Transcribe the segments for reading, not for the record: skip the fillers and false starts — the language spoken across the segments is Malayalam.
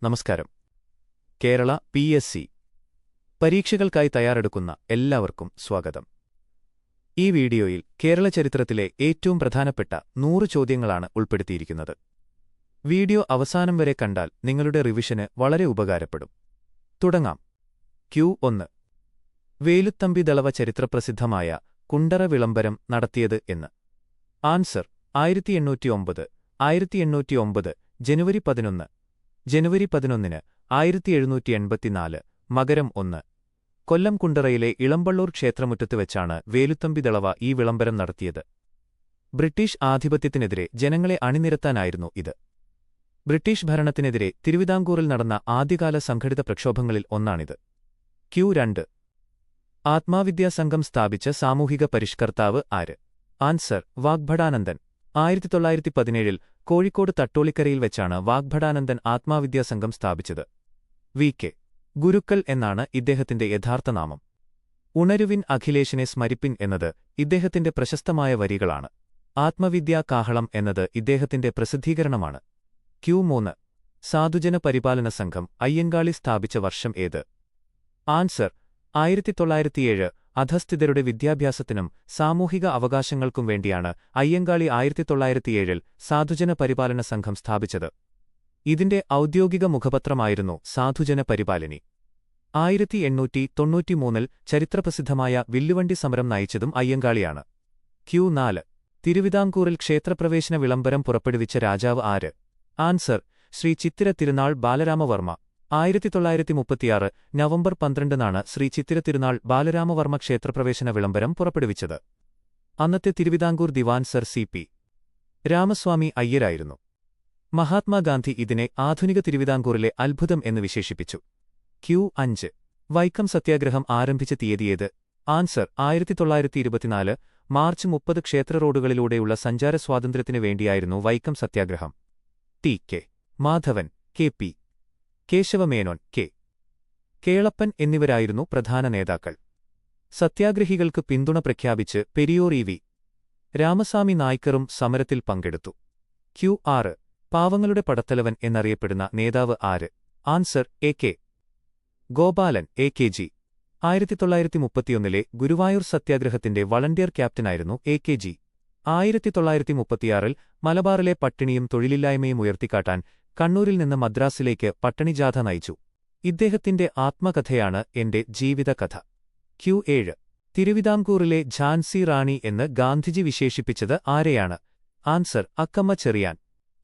നമസ്കാരം. കേരള PSC പരീക്ഷകൾക്കായി തയ്യാറെടുക്കുന്ന എല്ലാവർക്കും സ്വാഗതം. ഈ വീഡിയോയിൽ കേരള ചരിത്രത്തിലെ ഏറ്റവും പ്രധാനപ്പെട്ട 100 ചോദ്യങ്ങളാണ് ഉൾപ്പെടുത്തിയിരിക്കുന്നത്. വീഡിയോ അവസാനം വരെ കണ്ടാൽ നിങ്ങളുടെ റിവിഷന് വളരെ ഉപകാരപ്പെടും. തുടങ്ങാം. Q1. വേലുത്തമ്പി ദളവ ചരിത്രപ്രസിദ്ധമായ കുണ്ടറ വിളംബരം നടത്തിയത് എന്ന്. ആൻസർ 1809. 1809 ജനുവരി 11. ജനുവരി 11 1784 മകരം 1. കൊല്ലം കുണ്ടറയിലെ ഇളമ്പള്ളൂർ ക്ഷേത്രമുറ്റത്ത് വെച്ചാണ് വേലുത്തമ്പി ദളവ ഈ വിളംബരം നടത്തിയത്. ബ്രിട്ടീഷ് ആധിപത്യത്തിനെതിരെ ജനങ്ങളെ അണിനിരത്താനായിരുന്നു ഇത്. ബ്രിട്ടീഷ് ഭരണത്തിനെതിരെ തിരുവിതാംകൂറിൽ നടന്ന ആദ്യകാല സംഘടിത പ്രക്ഷോഭങ്ങളിൽ ഒന്നാണിത്. Q2. ആത്മാവിദ്യാസംഘം സ്ഥാപിച്ച സാമൂഹിക പരിഷ്കർത്താവ് ആര്? ആൻസർ വാഗ്ഭടാനന്ദൻ. 1917 കോഴിക്കോട് തട്ടോളിക്കരയിൽ വെച്ചാണ് വാഗ്ഭടാനന്ദൻ ആത്മാവിദ്യാസംഘം സ്ഥാപിച്ചത്. VK ഗുരുക്കൾ എന്നാണ് ഇദ്ദേഹത്തിന്റെ യഥാർത്ഥ നാമം. ഉണരുവിൻ അഖിലേഷിനെ സ്മരിപ്പിൻ എന്നത് ഇദ്ദേഹത്തിന്റെ പ്രശസ്തമായ വരികളാണ്. ആത്മവിദ്യാ കാഹളം എന്നത് ഇദ്ദേഹത്തിന്റെ പ്രസിദ്ധീകരണമാണ്. Q3. സാധുജന പരിപാലന സംഘം അയ്യങ്കാളി സ്ഥാപിച്ച വർഷം ഏത്? ആൻസർ 1907. അധസ്ഥിതരുടെ വിദ്യാഭ്യാസത്തിനും സാമൂഹിക അവകാശങ്ങൾക്കും വേണ്ടിയാണ് അയ്യങ്കാളി 1907 സാധുജന പരിപാലന സംഘം സ്ഥാപിച്ചത്. ഇതിന്റെ ഔദ്യോഗിക മുഖപത്രമായിരുന്നു സാധുജന പരിപാലനി. 1893 ചരിത്രപ്രസിദ്ധമായ വില്ലുവണ്ടി സമരം നയിച്ചതും അയ്യങ്കാളിയാണ്. Q4. തിരുവിതാംകൂറിൽ ക്ഷേത്രപ്രവേശന വിളംബരം പുറപ്പെടുവിച്ച രാജാവ് ആര്? ആൻസർ ശ്രീ ചിത്തിര തിരുനാൾ ബാലരാമവർമ്മ. 1936 നവംബർ 12 ശ്രീ ചിത്തിര തിരുനാൾ ബാലരാമവർമ്മ ക്ഷേത്രപ്രവേശന വിളംബരം പുറപ്പെടുവിച്ചത്. അന്നത്തെ തിരുവിതാംകൂർ ദിവാൻ സർ CP രാമസ്വാമി അയ്യരായിരുന്നു. മഹാത്മാഗാന്ധി ഇതിനെ ആധുനിക തിരുവിതാംകൂറിലെ അത്ഭുതം എന്ന് വിശേഷിപ്പിച്ചു. Q5. വൈക്കം സത്യാഗ്രഹം ആരംഭിച്ച തീയതിയേത്? ആൻസർ 1924 മാർച്ച് 30 ക്ഷേത്ര റോഡുകളിലൂടെയുള്ള സഞ്ചാര സ്വാതന്ത്ര്യത്തിനു വേണ്ടിയായിരുന്നു വൈക്കം സത്യാഗ്രഹം. TK Madhavan, KP Kesava Menon, K Kelappan എന്നിവരായിരുന്നു പ്രധാന നേതാക്കൾ. സത്യാഗ്രഹികൾക്ക് പിന്തുണ പ്രഖ്യാപിച്ച് പെരിയോർ EV രാമസ്വാമി നായ്ക്കറും സമരത്തിൽ പങ്കെടുത്തു. Q6. പാവങ്ങളുടെ പടത്തലവൻ എന്നറിയപ്പെടുന്ന നേതാവ് ആര്? ആൻസർ AK ഗോപാലൻ, AKG. 1931 ഗുരുവായൂർ സത്യാഗ്രഹത്തിന്റെ വളണ്ടിയർ ക്യാപ്റ്റനായിരുന്നു AKG. 1936 മലബാറിലെ പട്ടിണിയും തൊഴിലില്ലായ്മയും ഉയർത്തിക്കാട്ടാൻ കണ്ണൂരിൽ നിന്ന് മദ്രാസിലേക്ക് പട്ടിണിജാഥ നയിച്ചു. ഇദ്ദേഹത്തിന്റെ ആത്മകഥയാണ് എന്റെ ജീവിതകഥ. Q7. തിരുവിതാംകൂറിലെ ഝാൻസി റാണി എന്ന് ഗാന്ധിജി വിശേഷിപ്പിച്ചത് ആരെയാണ്? ആൻസർ അക്കമ്മ ചെറിയാൻ.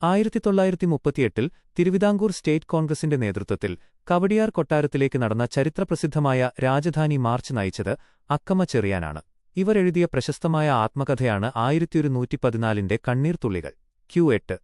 1938 തിരുവിതാംകൂർ സ്റ്റേറ്റ് കോൺഗ്രസിന്റെ നേതൃത്വത്തിൽ കവടിയാർ കൊട്ടാരത്തിലേക്ക് നടന്ന ചരിത്രപ്രസിദ്ധമായ രാജധാനി മാർച്ച് നയിച്ചത് അക്കമ്മ ചെറിയാനാണ്. ഇവർ എഴുതിയ പ്രശസ്തമായ ആത്മകഥയാണ് 1114 കണ്ണീർത്തുള്ളികൾ. Q8.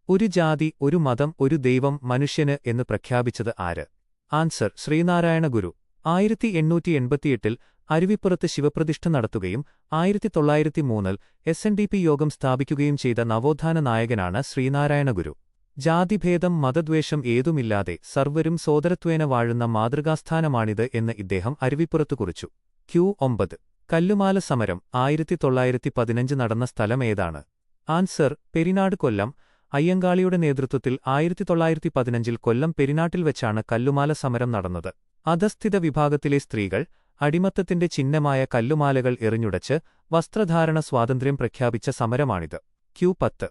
ഒരു ജാതി, ഒരു മതം, ഒരു ദൈവം മനുഷ്യന് എന്ന് പ്രഖ്യാപിച്ചത് ആര്? ആൻസർ ശ്രീനാരായണ ഗുരു. 1888 അരുവിപ്പുറത്ത് ശിവപ്രതിഷ്ഠ നടത്തുകയും 1903 SNDP യോഗം സ്ഥാപിക്കുകയും ചെയ്ത നവോത്ഥാന നായകനാണ് ശ്രീനാരായണ ഗുരു. ജാതിഭേദം മതദ്വേഷം ഏതുമില്ലാതെ സർവരും സോദരത്വേന വാഴുന്ന മാതൃകാസ്ഥാനമാണിത് എന്ന് ഇദ്ദേഹം അരുവിപ്പുറത്തു കുറിച്ചു. Q9. കല്ലുമാല സമരം 1915 നടന്ന സ്ഥലം ഏതാണ്? ആൻസർ പെരിനാട്, കൊല്ലം. അയ്യങ്കാളിയുടെ നേതൃത്വത്തിൽ 1915 കൊല്ലം പെരിനാട്ടിൽ വെച്ചാണ് കല്ലുമാല സമരം നടന്നത്. അധസ്ഥിത വിഭാഗത്തിലെ സ്ത്രീകൾ അടിമത്തത്തിന്റെ ചിഹ്നമായ കല്ലുമാലകൾ എറിഞ്ഞുടച്ച് വസ്ത്രധാരണ സ്വാതന്ത്ര്യം പ്രഖ്യാപിച്ച സമരമാണിത്. Q10.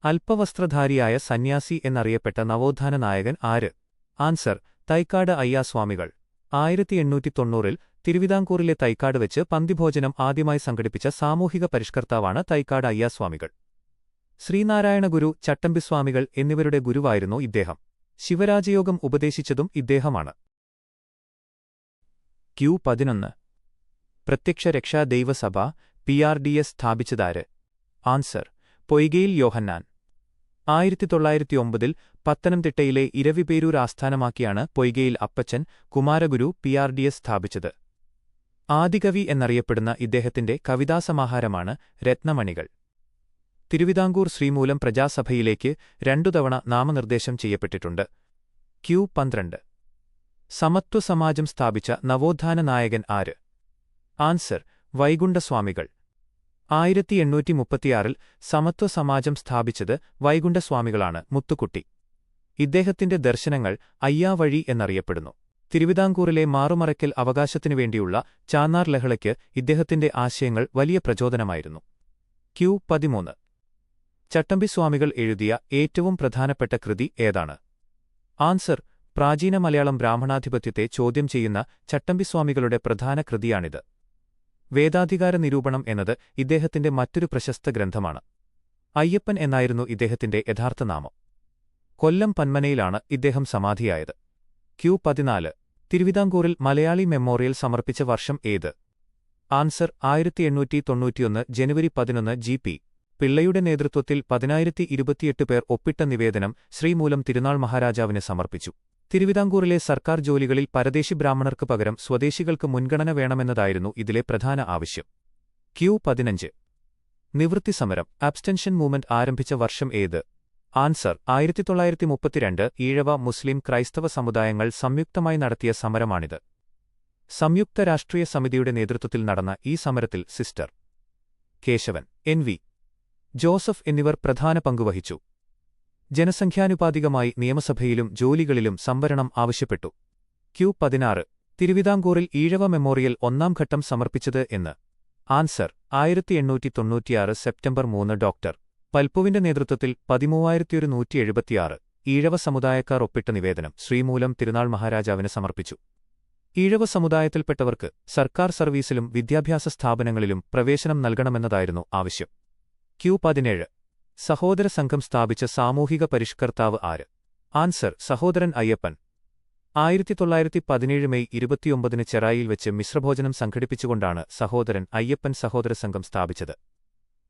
അല്പവസ്ത്രധാരിയായ സന്യാസി എന്നറിയപ്പെട്ട നവോത്ഥാന നായകൻ ആര്? ആൻസർ തൈക്കാട് അയ്യാസ്വാമികൾ. 1890 തിരുവിതാംകൂറിലെ തൈക്കാട് വെച്ച് പന്തിഭോജനം ആദ്യമായി സംഘടിപ്പിച്ച സാമൂഹിക പരിഷ്കർത്താവാണ് തൈക്കാട് അയ്യാസ്വാമികൾ. ശ്രീനാരായണ ഗുരു, ചട്ടമ്പിസ്വാമികൾ എന്നിവരുടെ ഗുരുവായിരുന്നു ഇദ്ദേഹം. ശിവരാജയോഗം ഉപദേശിച്ചതും ഇദ്ദേഹമാണ്. Q11. പ്രത്യക്ഷ രക്ഷാ ദൈവസഭ PRDS സ്ഥാപിച്ചതാര്? ആൻസർ പൊയ്കയിൽ യോഹന്നാൻ. 1909 പത്തനംതിട്ടയിലെ ഇരവിപേരൂർ ആസ്ഥാനമാക്കിയാണ് പൊയ്കയിൽ അപ്പച്ചൻ കുമാരഗുരു PRDS സ്ഥാപിച്ചത്. ആദികവി എന്നറിയപ്പെടുന്ന ഇദ്ദേഹത്തിന്റെ കവിതാസമാഹാരമാണ് രത്നമണികൾ. തിരുവിതാംകൂർ ശ്രീമൂലം പ്രജാസഭയിലേക്ക് 2 തവണ നാമനിർദ്ദേശം ചെയ്യപ്പെട്ടിട്ടുണ്ട്. Q12. സമത്വസമാജം സ്ഥാപിച്ച നവോത്ഥാന നായകൻ ആര്? ആൻസർ വൈകുണ്ഠസ്വാമികൾ. 1836 സമത്വസമാജം സ്ഥാപിച്ചത് വൈകുണ്ഠസ്വാമികളാണ്. മുത്തുക്കുട്ടി. ഇദ്ദേഹത്തിന്റെ ദർശനങ്ങൾ അയ്യാവഴി എന്നറിയപ്പെടുന്നു. തിരുവിതാംകൂറിലെ മാറുമറയ്ക്കൽ അവകാശത്തിനുവേണ്ടിയുള്ള ചാന്നാർ ലഹളയ്ക്ക് ഇദ്ദേഹത്തിന്റെ ആശയങ്ങൾ വലിയ പ്രചോദനമായിരുന്നു. Q13 ചട്ടമ്പിസ്വാമികൾ എഴുതിയ ഏറ്റവും പ്രധാനപ്പെട്ട കൃതി ഏതാണ്? ആൻസർ: പ്രാചീന മലയാളം ബ്രാഹ്മണാധിപത്യത്തെ ചോദ്യം ചെയ്യുന്ന ചട്ടമ്പിസ്വാമികളുടെ പ്രധാന കൃതിയാണിത്. വേദാധികാര നിരൂപണം എന്നത് ഇദ്ദേഹത്തിന്റെ മറ്റൊരു പ്രശസ്ത ഗ്രന്ഥമാണ്. അയ്യപ്പൻ എന്നായിരുന്നു ഇദ്ദേഹത്തിന്റെ യഥാർത്ഥ നാമം. കൊല്ലം പന്മനയിലാണ് ഇദ്ദേഹം സമാധിയായത്. Q14 തിരുവിതാംകൂറിൽ മലയാളി മെമ്മോറിയൽ സമർപ്പിച്ച വർഷം ഏത്? ആൻസർ: 1891 ജനുവരി 11 G.P. പിള്ളയുടെ നേതൃത്വത്തിൽ 10,028 പേർ ഒപ്പിട്ട നിവേദനം ശ്രീമൂലം തിരുനാൾ മഹാരാജാവിന് സമർപ്പിച്ചു. തിരുവിതാംകൂറിലെ സർക്കാർ ജോലികളിൽ പരദേശി ബ്രാഹ്മണർക്ക് പകരം സ്വദേശികൾക്ക് മുൻഗണന വേണമെന്നതായിരുന്നു ഇതിലെ പ്രധാന ആവശ്യം. Q15 നിവൃത്തി സമരം അബ്സ്റ്റൻഷൻ മൂവ്മെന്റ് ആരംഭിച്ച വർഷം ഏത്? ആൻസർ: 1932 ഈഴവ മുസ്ലിം ക്രൈസ്തവ സമുദായങ്ങൾ സംയുക്തമായി നടത്തിയ സമരമാണിത്. സംയുക്ത രാഷ്ട്രീയ സമിതിയുടെ നേതൃത്വത്തിൽ നടന്ന ഈ സമരത്തിൽ സിസ്റ്റർ കേശവൻ, N.V. ജോസഫ് എന്നിവർ പ്രധാന പങ്കുവഹിച്ചു. ജനസംഖ്യാനുപാതികമായി നിയമസഭയിലും ജോലികളിലും സംവരണം ആവശ്യപ്പെട്ടു. Q16 തിരുവിതാംകൂറിൽ ഈഴവ മെമ്മോറിയൽ ഒന്നാം ഘട്ടം സമർപ്പിച്ചത് എന്ന്? ആൻസർ: 1896 സെപ്റ്റംബർ 3 ഡോക്ടർ പൽപ്പുവിന്റെ നേതൃത്വത്തിൽ 13,176 ഈഴവ സമുദായക്കാർ ഒപ്പിട്ട നിവേദനം ശ്രീമൂലം തിരുനാൾ മഹാരാജാവിന് സമർപ്പിച്ചു. ഈഴവ സമുദായത്തിൽപ്പെട്ടവർക്ക് സർക്കാർ സർവീസിലും വിദ്യാഭ്യാസ സ്ഥാപനങ്ങളിലും പ്രവേശനം നൽകണമെന്നതായിരുന്നു ആവശ്യം. Q17 സഹോദര സംഘം സ്ഥാപിച്ച സാമൂഹിക പരിഷ്കർത്താവ് ആര്? ആൻസർ: സഹോദരൻ അയ്യപ്പൻ. 1917 മെയ് 29 ചെറായിയിൽ വെച്ച് മിശ്രഭോജനം സംഘടിപ്പിച്ചുകൊണ്ടാണ് സഹോദരൻ അയ്യപ്പൻ സഹോദര സംഘം സ്ഥാപിച്ചത്.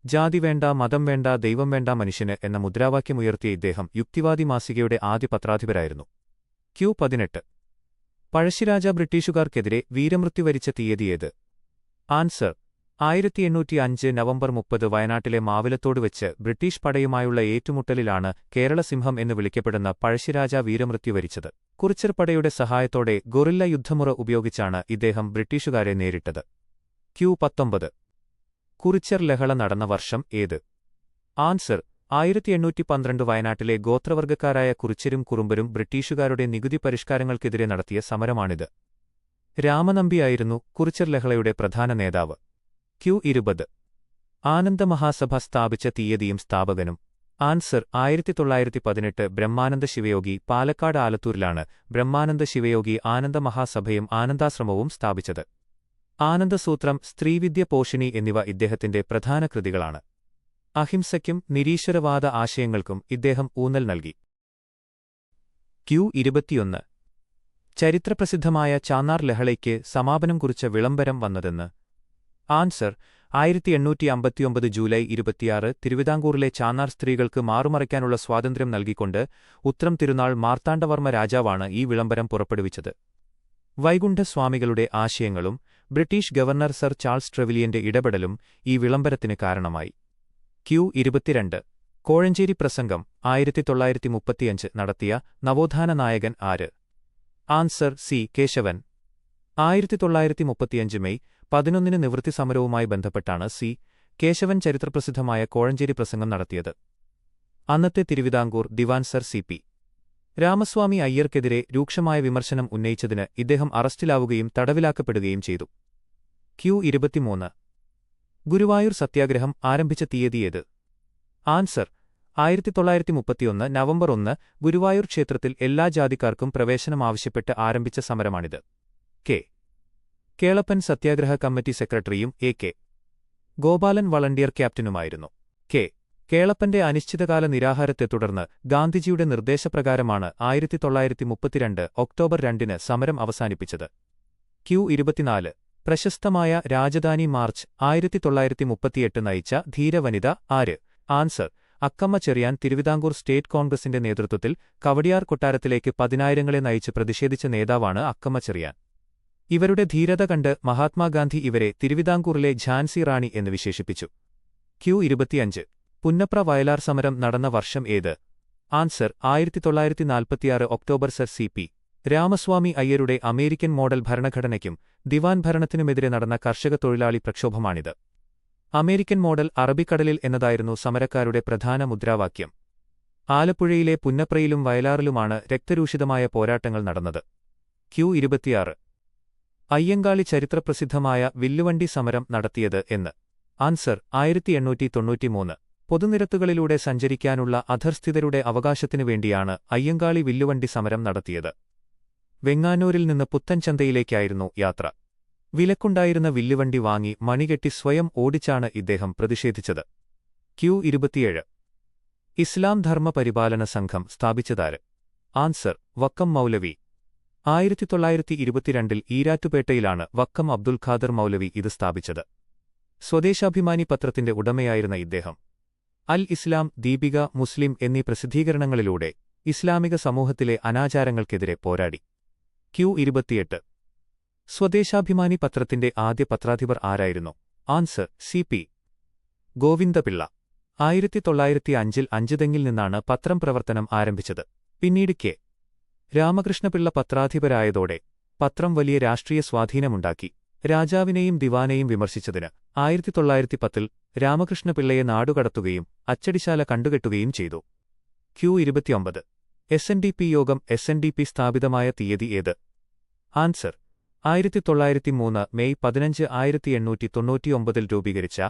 ജാതി വേണ്ട, മതം വേണ്ട, ദൈവം വേണ്ട മനുഷ്യന് എന്ന മുദ്രാവാക്യമുയർത്തിയ ഇദ്ദേഹം യുക്തിവാദി മാസികയുടെ ആദ്യ പത്രാധിപരായിരുന്നു. Q18 പഴശ്ശിരാജ ബ്രിട്ടീഷുകാർക്കെതിരെ വീരമൃത്യു വരിച്ച തീയതിയേത്? ആൻസർ: 1805 നവംബർ 30 വയനാട്ടിലെ മാവിലത്തോട് വെച്ച് ബ്രിട്ടീഷ് പടയുമായുള്ള ഏറ്റുമുട്ടലിലാണ് കേരളസിംഹം എന്ന് വിളിക്കപ്പെടുന്ന പഴശ്ശിരാജ വീരമൃത്യു വരിച്ചത്. കുറിച്യർ പടയുടെ സഹായത്തോടെ ഗൊറില്ല യുദ്ധമുറ ഉപയോഗിച്ചാണ് ഇദ്ദേഹം ബ്രിട്ടീഷുകാരെ നേരിട്ടത്. Q19 കുറിച്യർ ലഹള നടന്ന വർഷം ഏത്? ആൻസർ: 1812 വയനാട്ടിലെ ഗോത്രവർഗക്കാരായ കുറിച്യരും കുറുമ്പരും ബ്രിട്ടീഷുകാരുടെ നികുതി പരിഷ്കാരങ്ങൾക്കെതിരെ നടത്തിയ സമരമാണിത്. രാമനമ്പിയായിരുന്നു കുറിച്യർ ലഹളയുടെ പ്രധാന നേതാവ്. Q20 ആനന്ദമഹാസഭ സ്ഥാപിച്ച തീയതിയും സ്ഥാപകനും? ആൻസർ: 1918 ബ്രഹ്മാനന്ദ ശിവയോഗി. പാലക്കാട് ആലത്തൂരിലാണ് ബ്രഹ്മാനന്ദ ശിവയോഗി ആനന്ദമഹാസഭയും ആനന്ദാശ്രമവും സ്ഥാപിച്ചത്. ആനന്ദസൂത്രം, സ്ത്രീവിദ്യ പോഷിണി എന്നിവ ഇദ്ദേഹത്തിന്റെ പ്രധാന കൃതികളാണ്. അഹിംസയ്ക്കും നിരീശ്വരവാദ ആശയങ്ങൾക്കും ഇദ്ദേഹം ഊന്നൽ നൽകി. Q21 ചരിത്രപ്രസിദ്ധമായ ചാന്നാർ ലഹളയ്ക്ക് സമാപനം കുറിച്ച വിളംബരം വന്നതെന്ന്? ആൻസർ: 1859 ജൂലൈ 26 തിരുവിതാംകൂറിലെ ചാന്നാർ സ്ത്രീകൾക്ക് മാറുമറയ്ക്കാനുള്ള സ്വാതന്ത്ര്യം നൽകിക്കൊണ്ട് ഉത്രം തിരുനാൾ മാർത്താണ്ഡവർമ്മ രാജാവാണ് ഈ വിളംബരം പുറപ്പെടുവിച്ചത്. വൈകുണ്ഠസ്വാമികളുടെ ആശയങ്ങളും ബ്രിട്ടീഷ് ഗവർണർ സർ ചാൾസ് ട്രെവിലിയന്റെ ഇടപെടലും ഈ വിളംബരത്തിന് കാരണമായി. Q22 കോഴഞ്ചേരി പ്രസംഗം 1935 നടത്തിയ നവോത്ഥാന നായകൻ ആര്? Answer: C. കേശവൻ. 1935 മെയ് 11 നിവൃത്തി സമരവുമായി ബന്ധപ്പെട്ടാണ് C. കേശവൻ ചരിത്രപ്രസിദ്ധമായ കോഴഞ്ചേരി പ്രസംഗം നടത്തിയത്. അന്നത്തെ തിരുവിതാംകൂർ ദിവാൻ സർ C.P. രാമസ്വാമി അയ്യർക്കെതിരെ രൂക്ഷമായ വിമർശനം ഉന്നയിച്ചതിന് ഇദ്ദേഹം അറസ്റ്റിലാവുകയും തടവിലാക്കപ്പെടുകയും ചെയ്തു. Q23 ഗുരുവായൂർ സത്യാഗ്രഹം ആരംഭിച്ച തീയതിയേത്? ആൻസർ: 1931 നവംബർ 1 ഗുരുവായൂർ ക്ഷേത്രത്തിൽ എല്ലാ ജാതിക്കാർക്കും പ്രവേശനം ആവശ്യപ്പെട്ട് ആരംഭിച്ച സമരമാണിത്. കേളപ്പൻ സത്യാഗ്രഹ കമ്മിറ്റി സെക്രട്ടറിയും A.K. ഗോപാലൻ വളണ്ടിയർ ക്യാപ്റ്റനുമായിരുന്നു. കേളപ്പന്റെ അനിശ്ചിതകാല നിരാഹാരത്തെ തുടർന്ന് ഗാന്ധിജിയുടെ നിർദ്ദേശപ്രകാരമാണ് 1932 ഒക്ടോബർ 2 സമരം അവസാനിപ്പിച്ചത്. Q24 പ്രശസ്തമായ രാജധാനി മാർച്ച് 1938 നയിച്ച ധീരവനിത ആര്? ആൻസർ: അക്കമ്മ ചെറിയാൻ. തിരുവിതാംകൂർ സ്റ്റേറ്റ് കോൺഗ്രസിന്റെ നേതൃത്വത്തിൽ കവടിയാർ കൊട്ടാരത്തിലേക്ക് പതിനായിരങ്ങളെ നയിച്ച് പ്രതിഷേധിച്ച നേതാവാണ് അക്കമ്മ ചെറിയാൻ. ഇവരുടെ ധീരത കണ്ട് മഹാത്മാഗാന്ധി ഇവരെ തിരുവിതാംകൂറിലെ ഝാൻസി റാണി എന്ന് വിശേഷിപ്പിച്ചു. Q25 പുന്നപ്ര വയലാർ സമരം നടന്ന വർഷം ഏത്? Answer: 1946 October. Sir C.P. Ramaswamy അയ്യരുടെ അമേരിക്കൻ മോഡൽ ഭരണഘടനയ്ക്കും ദിവാൻ ഭരണത്തിനുമെതിരെ നടന്ന കർഷക തൊഴിലാളി പ്രക്ഷോഭമാണിത്. അമേരിക്കൻ മോഡൽ അറബിക്കടലിൽ എന്നതായിരുന്നു സമരക്കാരുടെ പ്രധാന മുദ്രാവാക്യം. ആലപ്പുഴയിലെ പുന്നപ്രയിലും വയലാറിലുമാണ് രക്തരൂഷിതമായ പോരാട്ടങ്ങൾ നടന്നത്. Q26. അയ്യങ്കാളി ചരിത്രപ്രസിദ്ധമായ വില്ലുവണ്ടി സമരം നടത്തിയത് എന്ന്. ആൻസർ 1893. പൊതുനിരത്തുകളിലൂടെ സഞ്ചരിക്കാനുള്ള അധഃസ്ഥിതരുടെ അവകാശത്തിനു വേണ്ടിയാണ് അയ്യങ്കാളി വില്ലുവണ്ടി സമരം നടത്തിയത്. വെങ്ങാനൂരിൽ നിന്ന് പുത്തൻചന്തയിലേക്കായിരുന്നു യാത്ര. വിലക്കുണ്ടായിരുന്ന വില്ലുവണ്ടി വാങ്ങി മണികെട്ടി സ്വയം ഓടിച്ചാണ് ഇദ്ദേഹം പ്രതിഷേധിച്ചത്. Q27. ഇസ്ലാം ധർമ്മ പരിപാലന സംഘം സ്ഥാപിച്ചതാര്? ആൻസർ വക്കം മൗലവി. 1922 ഈരാറ്റുപേട്ടയിലാണ് വക്കം അബ്ദുൽ ഖാദർ മൗലവി ഇത് സ്ഥാപിച്ചത്. സ്വദേശാഭിമാനി പത്രത്തിന്റെ ഉടമയായിരുന്ന ഇദ്ദേഹം അൽ ഇസ്ലാം, ദീപിക, മുസ്ലിം എന്നീ പ്രസിദ്ധീകരണങ്ങളിലൂടെ ഇസ്ലാമിക സമൂഹത്തിലെ അനാചാരങ്ങൾക്കെതിരെ പോരാടി. Q28. സ്വദേശാഭിമാനി പത്രത്തിന്റെ ആദ്യ പത്രാധിപർ ആരായിരുന്നു? Answer CP Govinda Pillai. 1905 അഞ്ചുതെങ്ങിൽ നിന്നാണ് പത്രം പ്രവർത്തനം ആരംഭിച്ചത്. പിന്നീട് കെ. രാമകൃഷ്ണപിള്ള പത്രാധിപരായതോടെ പത്രം വലിയ രാഷ്ട്രീയ സ്വാധീനമുണ്ടാക്കി. രാജാവിനെയും ദിവാനെയും വിമർശിച്ചതിന് 1910 രാമകൃഷ്ണപിള്ളയെ നാടുകടത്തുകയും അച്ചടിശാല കണ്ടുകെട്ടുകയും ചെയ്തു. Q29. SNDP യോഗം SNDP സ്ഥാപിതമായ തീയതി ഏത്? Answer 1903 May 15. 1899 രൂപീകരിച്ച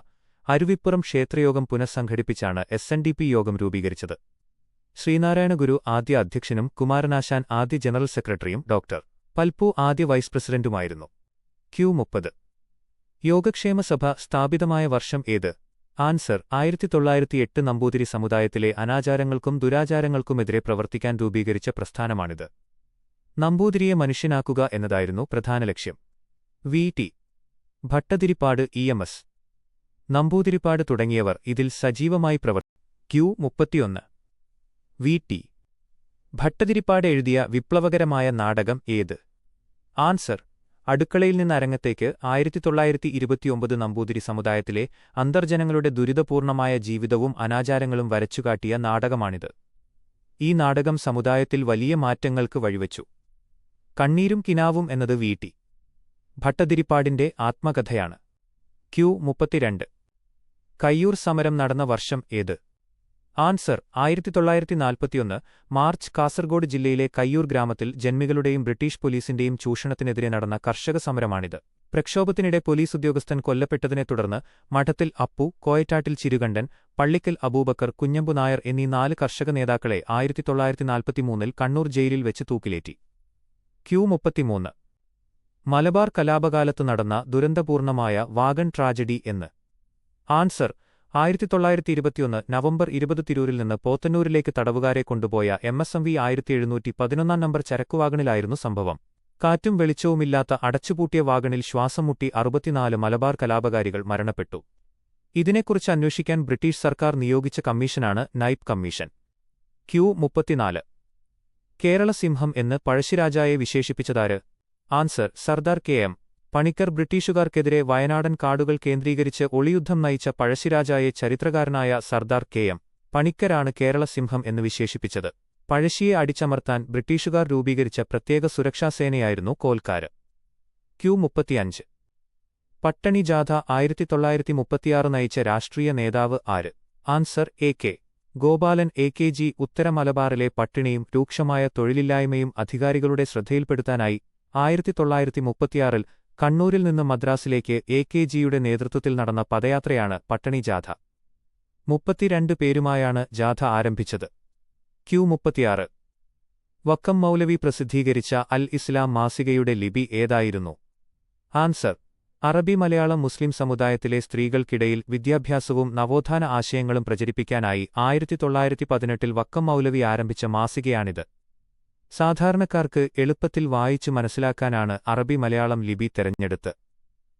അരുവിപ്പുറം ക്ഷേത്രയോഗം പുനഃസംഘടിപ്പിച്ചാണ് SNDP യോഗം രൂപീകരിച്ചത്. ശ്രീനാരായണ ഗുരു ആദ്യ അധ്യക്ഷനും കുമാരനാശാൻ ആദ്യ ജനറൽ സെക്രട്ടറിയും ഡോക്ടർ പൽപ്പു ആദ്യ വൈസ് പ്രസിഡന്റുമായിരുന്നു. Q30. യോഗക്ഷേമസഭ സ്ഥാപിതമായ വർഷം ഏത്? ആൻസർ 1908 നമ്പൂതിരി സമുദായത്തിലെ അനാചാരങ്ങൾക്കും ദുരാചാരങ്ങൾക്കുമെതിരെ പ്രവർത്തിക്കാൻ രൂപീകരിച്ച പ്രസ്ഥാനമാണിത്. നമ്പൂതിരിയെ മനുഷ്യനാക്കുക എന്നതായിരുന്നു പ്രധാന ലക്ഷ്യം. VT ഭട്ടതിരിപ്പാട്, EMS നമ്പൂതിരിപ്പാട് തുടങ്ങിയവർ ഇതിൽ സജീവമായി Q31. VT ഭട്ടതിരിപ്പാട് എഴുതിയ വിപ്ലവകരമായ നാടകം ഏത്? ആൻസർ അടുക്കളയിൽ നിന്ന് അരങ്ങത്തേക്ക് 1929 നമ്പൂതിരി സമുദായത്തിലെ അന്തർജനങ്ങളുടെ ദുരിതപൂർണമായ ജീവിതവും അനാചാരങ്ങളും വരച്ചുകാട്ടിയ നാടകമാണിത്. ഈ നാടകം സമുദായത്തിൽ വലിയ മാറ്റങ്ങൾക്ക് വഴിവെച്ചു. കണ്ണീരും കിനാവും എന്നത് VT ഭട്ടതിരിപ്പാടിന്റെ ആത്മകഥയാണ്. Q32. കയ്യൂർ സമരം നടന്ന വർഷം ഏത്? Answer 1941 March. കാസർഗോഡ് ജില്ലയിലെ കയ്യൂർ ഗ്രാമത്തിൽ ജന്മികളുടെയും ബ്രിട്ടീഷ് പോലീസിന്റെയും ചൂഷണത്തിനെതിരെ നടന്ന കർഷക സമരമാണിത്. പ്രക്ഷോഭത്തിനിടെ പോലീസ് ഉദ്യോഗസ്ഥൻ കൊല്ലപ്പെട്ടതിനെ തുടർന്ന് മഠത്തിൽ അപ്പു, കോയറ്റാട്ടിൽ ചിരുകണ്ഠൻ, പള്ളിക്കൽ അബൂബക്കർ, കുഞ്ഞമ്പു നായർ എന്നീ 4 കർഷക നേതാക്കളെ 1943 കണ്ണൂർ ജയിലിൽ വെച്ച് തൂക്കിലേറ്റി. Q33. മലബാർ കലാപകാലത്തു നടന്ന ദുരന്തപൂർണമായ വാഗൺ ട്രാജഡി എന്ന്. ആൻസർ 1921 നവംബർ 20 തിരൂരിൽ നിന്ന് പോത്തന്നൂരിലേക്ക് തടവുകാരെ കൊണ്ടുപോയ MSMV 1711 നമ്പർ ചരക്കുവാഗണിലായിരുന്നു സംഭവം. കാറ്റും വെളിച്ചവുമില്ലാത്ത അടച്ചുപൂട്ടിയ വാഗണിൽ ശ്വാസം മുട്ടി 64 മലബാർ കലാപകാരികൾ മരണപ്പെട്ടു. ഇതിനെക്കുറിച്ച് അന്വേഷിക്കാൻ ബ്രിട്ടീഷ് സർക്കാർ നിയോഗിച്ച കമ്മീഷനാണ് നൈപ്പ് കമ്മീഷൻ. Q34. കേരള സിംഹം എന്ന് പഴശ്ശിരാജായെ വിശേഷിപ്പിച്ചതാര്? Answer Sardar KM Panikkar. ബ്രിട്ടീഷുകാർക്കെതിരെ വയനാടൻ കാടുകൾ കേന്ദ്രീകരിച്ച് ഒളിയുദ്ധം നയിച്ച പഴശ്ശിരാജായെ ചരിത്രകാരനായ സർദാർ KM പണിക്കരാണ് കേരള സിംഹം എന്ന് വിശേഷിപ്പിച്ചത്. പഴശ്ശിയെ അടിച്ചമർത്താൻ ബ്രിട്ടീഷുകാർ രൂപീകരിച്ച പ്രത്യേക സുരക്ഷാസേനയായിരുന്നു കോൽക്കാര്. Q35. പട്ടണി ജാഥ 1936 നയിച്ച രാഷ്ട്രീയ നേതാവ് ആര്? ആൻസർ AK ഗോപാലൻ AKG. ഉത്തര മലബാറിലെ പട്ടിണിയും രൂക്ഷമായ തൊഴിലില്ലായ്മയും അധികാരികളുടെ ശ്രദ്ധയിൽപ്പെടുത്താനായി 1936 കണ്ണൂരിൽ നിന്ന് മദ്രാസിലേക്ക് AKGയുടെ നേതൃത്വത്തിൽ നടന്ന പദയാത്രയാണ് പട്ടണി ജാഥ. 32 പേരുമായാണ് ജാഥ ആരംഭിച്ചത്. Q36. വക്കം മൗലവി പ്രസിദ്ധീകരിച്ച അൽ ഇസ്ലാം മാസികയുടെ ലിപി ഏതായിരുന്നു? ആൻസർ അറബി. മലയാളം മുസ്ലിം സമുദായത്തിലെ സ്ത്രീകൾക്കിടയിൽ വിദ്യാഭ്യാസവും നവോത്ഥാന ആശയങ്ങളും പ്രചരിപ്പിക്കാനായി 1918 വക്കം മൗലവി ആരംഭിച്ച മാസികയാണിത്. സാധാരണക്കാർക്ക് എളുപ്പത്തിൽ വായിച്ചു മനസ്സിലാക്കാനാണ് അറബി മലയാളം ലിപി തെരഞ്ഞെടുത്ത്.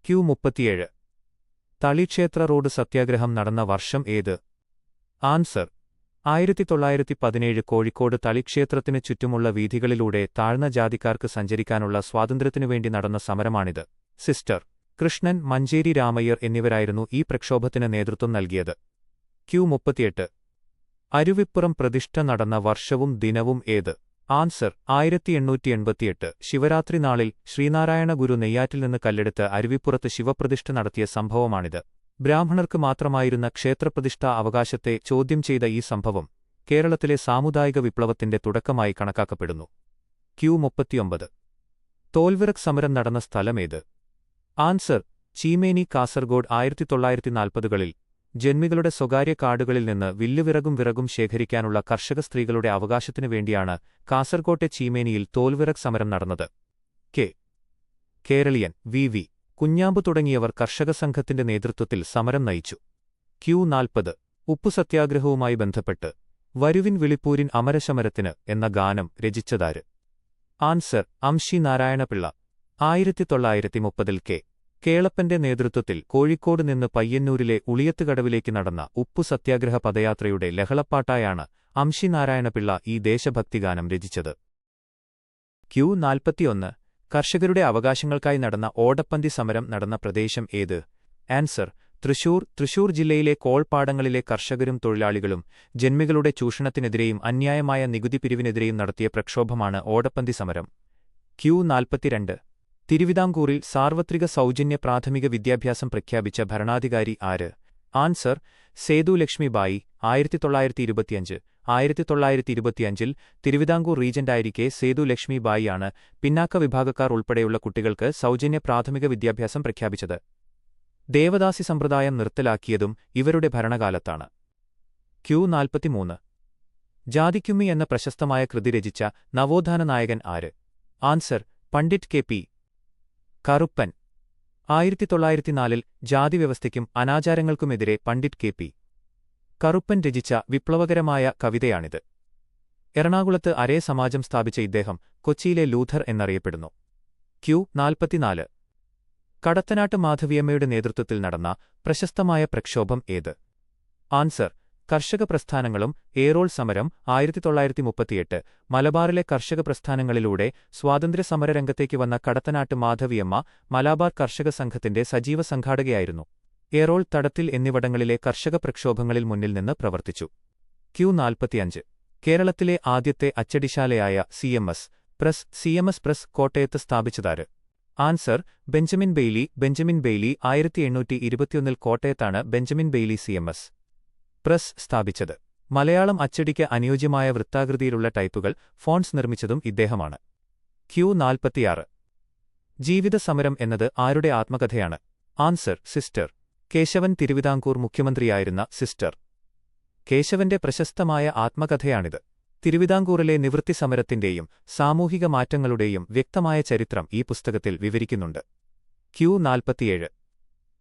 Q37. തളിക്ഷേത്ര റോഡ് സത്യാഗ്രഹം നടന്ന വർഷം ഏത്? ആൻസർ 1917 കോഴിക്കോട് തളിക്ഷേത്രത്തിന് ചുറ്റുമുള്ള വീഥികളിലൂടെ താഴ്ന്ന ജാതിക്കാർക്ക് സഞ്ചരിക്കാനുള്ള സ്വാതന്ത്ര്യത്തിനുവേണ്ടി നടന്ന സമരമാണിത്. സിസ്റ്റർ കൃഷ്ണൻ, മഞ്ചേരി രാമയ്യർ എന്നിവരായിരുന്നു ഈ പ്രക്ഷോഭത്തിന് നേതൃത്വം നൽകിയത്. Q38. അരുവിപ്പുറം പ്രതിഷ്ഠ നടന്ന വർഷവും ദിനവും ഏത്? ആൻസർ 1888 ശിവരാത്രി നാളിൽ ശ്രീനാരായണ ഗുരു നെയ്യാറ്റിൽ നിന്ന് കല്ലെടുത്ത് അരുവിപ്പുറത്ത് ശിവപ്രതിഷ്ഠ നടത്തിയ സംഭവമാണിത്. ബ്രാഹ്മണർക്ക് മാത്രമായിരുന്ന ക്ഷേത്രപ്രതിഷ്ഠാ അവകാശത്തെ ചോദ്യം ചെയ്ത ഈ സംഭവം കേരളത്തിലെ സാമുദായിക വിപ്ലവത്തിന്റെ തുടക്കമായി കണക്കാക്കപ്പെടുന്നു. Q39. തോൽവിറക് സമരം നടന്ന സ്ഥലമേത്? ആൻസർ: ചീമേനി, കാസർഗോഡ്. 1940കളിൽ ജന്മികളുടെ സ്വകാര്യ കാടുകളിൽ നിന്ന് വില്ലുവിറകും വിറകും ശേഖരിക്കാനുള്ള കർഷക സ്ത്രീകളുടെ അവകാശത്തിനു വേണ്ടിയാണ് കാസർകോട്ടെ ചീമേനിയിൽ തോൽവിറക് സമരം നടന്നത്. കേരളീയൻ വി. കുഞ്ഞാമ്പു തുടങ്ങിയവർ കർഷക സംഘത്തിന്റെ നേതൃത്വത്തിൽ സമരം നയിച്ചു. Q40. ഉപ്പു സത്യാഗ്രഹവുമായി ബന്ധപ്പെട്ട് വരുവിൻ വിളിപ്പൂരിൻ അമരശമരത്തിന് എന്ന ഗാനം രചിച്ചതാര്? ആൻസർ: അംഷി നാരായണപിള്ള. 1930ൽ കേളപ്പന്റെ നേതൃത്വത്തിൽ കോഴിക്കോട് നിന്ന് പയ്യന്നൂരിലെ ഉളിയത്തുകടവിലേക്ക് നടന്ന ഉപ്പു സത്യാഗ്രഹ പദയാത്രയുടെ ലഹളപ്പാട്ടായാണ് അംഷി നാരായണപിള്ള ഈ ദേശഭക്തിഗാനം രചിച്ചത്. Q41. കർഷകരുടെ അവകാശങ്ങൾക്കായി നടന്ന ഓടപ്പന്തി സമരം നടന്ന പ്രദേശം ഏത്? ആൻസർ: തൃശൂർ. തൃശൂർ ജില്ലയിലെ കോൾപ്പാടങ്ങളിലെ കർഷകരും തൊഴിലാളികളും ജന്മികളുടെ ചൂഷണത്തിനെതിരെയും അന്യായമായ നികുതി പിരിവിനെതിരെയും നടത്തിയ പ്രക്ഷോഭമാണ് ഓടപ്പന്തി സമരം. Q42. തിരുവിതാംകൂറിൽ സാർവത്രിക സൗജന്യ പ്രാഥമിക വിദ്യാഭ്യാസം പ്രഖ്യാപിച്ച ഭരണാധികാരി ആര്? ആൻസർ: സേതു ലക്ഷ്മിബായി. 1925. 1925ൽ തിരുവിതാംകൂർ റീജന്റായിരിക്കെ സേതു ലക്ഷ്മിബായിയാണ് പിന്നാക്ക വിഭാഗക്കാർ ഉൾപ്പെടെയുള്ള കുട്ടികൾക്ക് സൗജന്യ പ്രാഥമിക വിദ്യാഭ്യാസം പ്രഖ്യാപിച്ചത്. ദേവദാസി സമ്പ്രദായം നിർത്തലാക്കിയതും ഇവരുടെ ഭരണകാലത്താണ്. Q43. ജാതിക്കുമ്മി എന്ന പ്രശസ്തമായ കൃതി രചിച്ച നവോത്ഥാന നായകൻ ആര്? Answer: Pandit K. P. Karuppan. 1904ൽ ജാതിവ്യവസ്ഥയ്ക്കും അനാചാരങ്ങൾക്കുമെതിരെ പണ്ഡിറ്റ് കെ. പി. കറുപ്പൻ രചിച്ച വിപ്ലവകരമായ കവിതയാണിത്. എറണാകുളത്ത് അരേ സമാജം സ്ഥാപിച്ച ഇദ്ദേഹം കൊച്ചിയിലെ ലൂഥർ എന്നറിയപ്പെടുന്നു. Q44. കടത്തനാട്ട് മാധവിയമ്മയുടെ നേതൃത്വത്തിൽ നടന്ന പ്രശസ്തമായ പ്രക്ഷോഭം ഏത്? ആൻസർ: കർഷക പ്രസ്ഥാനങ്ങളും ഏറോൾ സമരം. 1938 മലബാറിലെ കർഷക പ്രസ്ഥാനങ്ങളിലൂടെ സ്വാതന്ത്ര്യസമരരംഗത്തേക്ക് വന്ന കടത്തനാട്ട് മാധവിയമ്മ മലബാർ കർഷക സംഘത്തിന്റെ സജീവ സംഘാടകയായിരുന്നു. ഏറോൾ, തടത്തിൽ എന്നിവിടങ്ങളിലെ കർഷക പ്രക്ഷോഭങ്ങളിൽ മുന്നിൽ നിന്ന് പ്രവർത്തിച്ചു. Q45. കേരളത്തിലെ ആദ്യത്തെ അച്ചടിശാലയായ CMS പ്രസ് കോട്ടയത്ത് സ്ഥാപിച്ചതാര്? Answer: Benjamin Bailey. Benjamin Bailey. 1821ൽ കോട്ടയത്താണ് ബെഞ്ചമിൻ ബെയ്ലി CMS പ്രസ് സ്ഥാപിച്ചത്. മലയാളം അച്ചടിക്ക് അനുയോജ്യമായ വൃത്താകൃതിയിലുള്ള ടൈപ്പുകൾ, ഫോൺസ് നിർമ്മിച്ചതും ഇദ്ദേഹമാണ്. Q46. ജീവിത സമരം എന്നത് ആരുടെ ആത്മകഥയാണ്? Answer: sister Kesavan. തിരുവിതാംകൂർ മുഖ്യമന്ത്രിയായിരുന്ന സിസ്റ്റർ കേശവന്റെ പ്രശസ്തമായ ആത്മകഥയാണിത്. തിരുവിതാംകൂറിലെ നിവൃത്തി സമരത്തിന്റെയും സാമൂഹിക മാറ്റങ്ങളുടെയും വ്യക്തമായ ചരിത്രം ഈ പുസ്തകത്തിൽ വിവരിക്കുന്നുണ്ട്. Q47.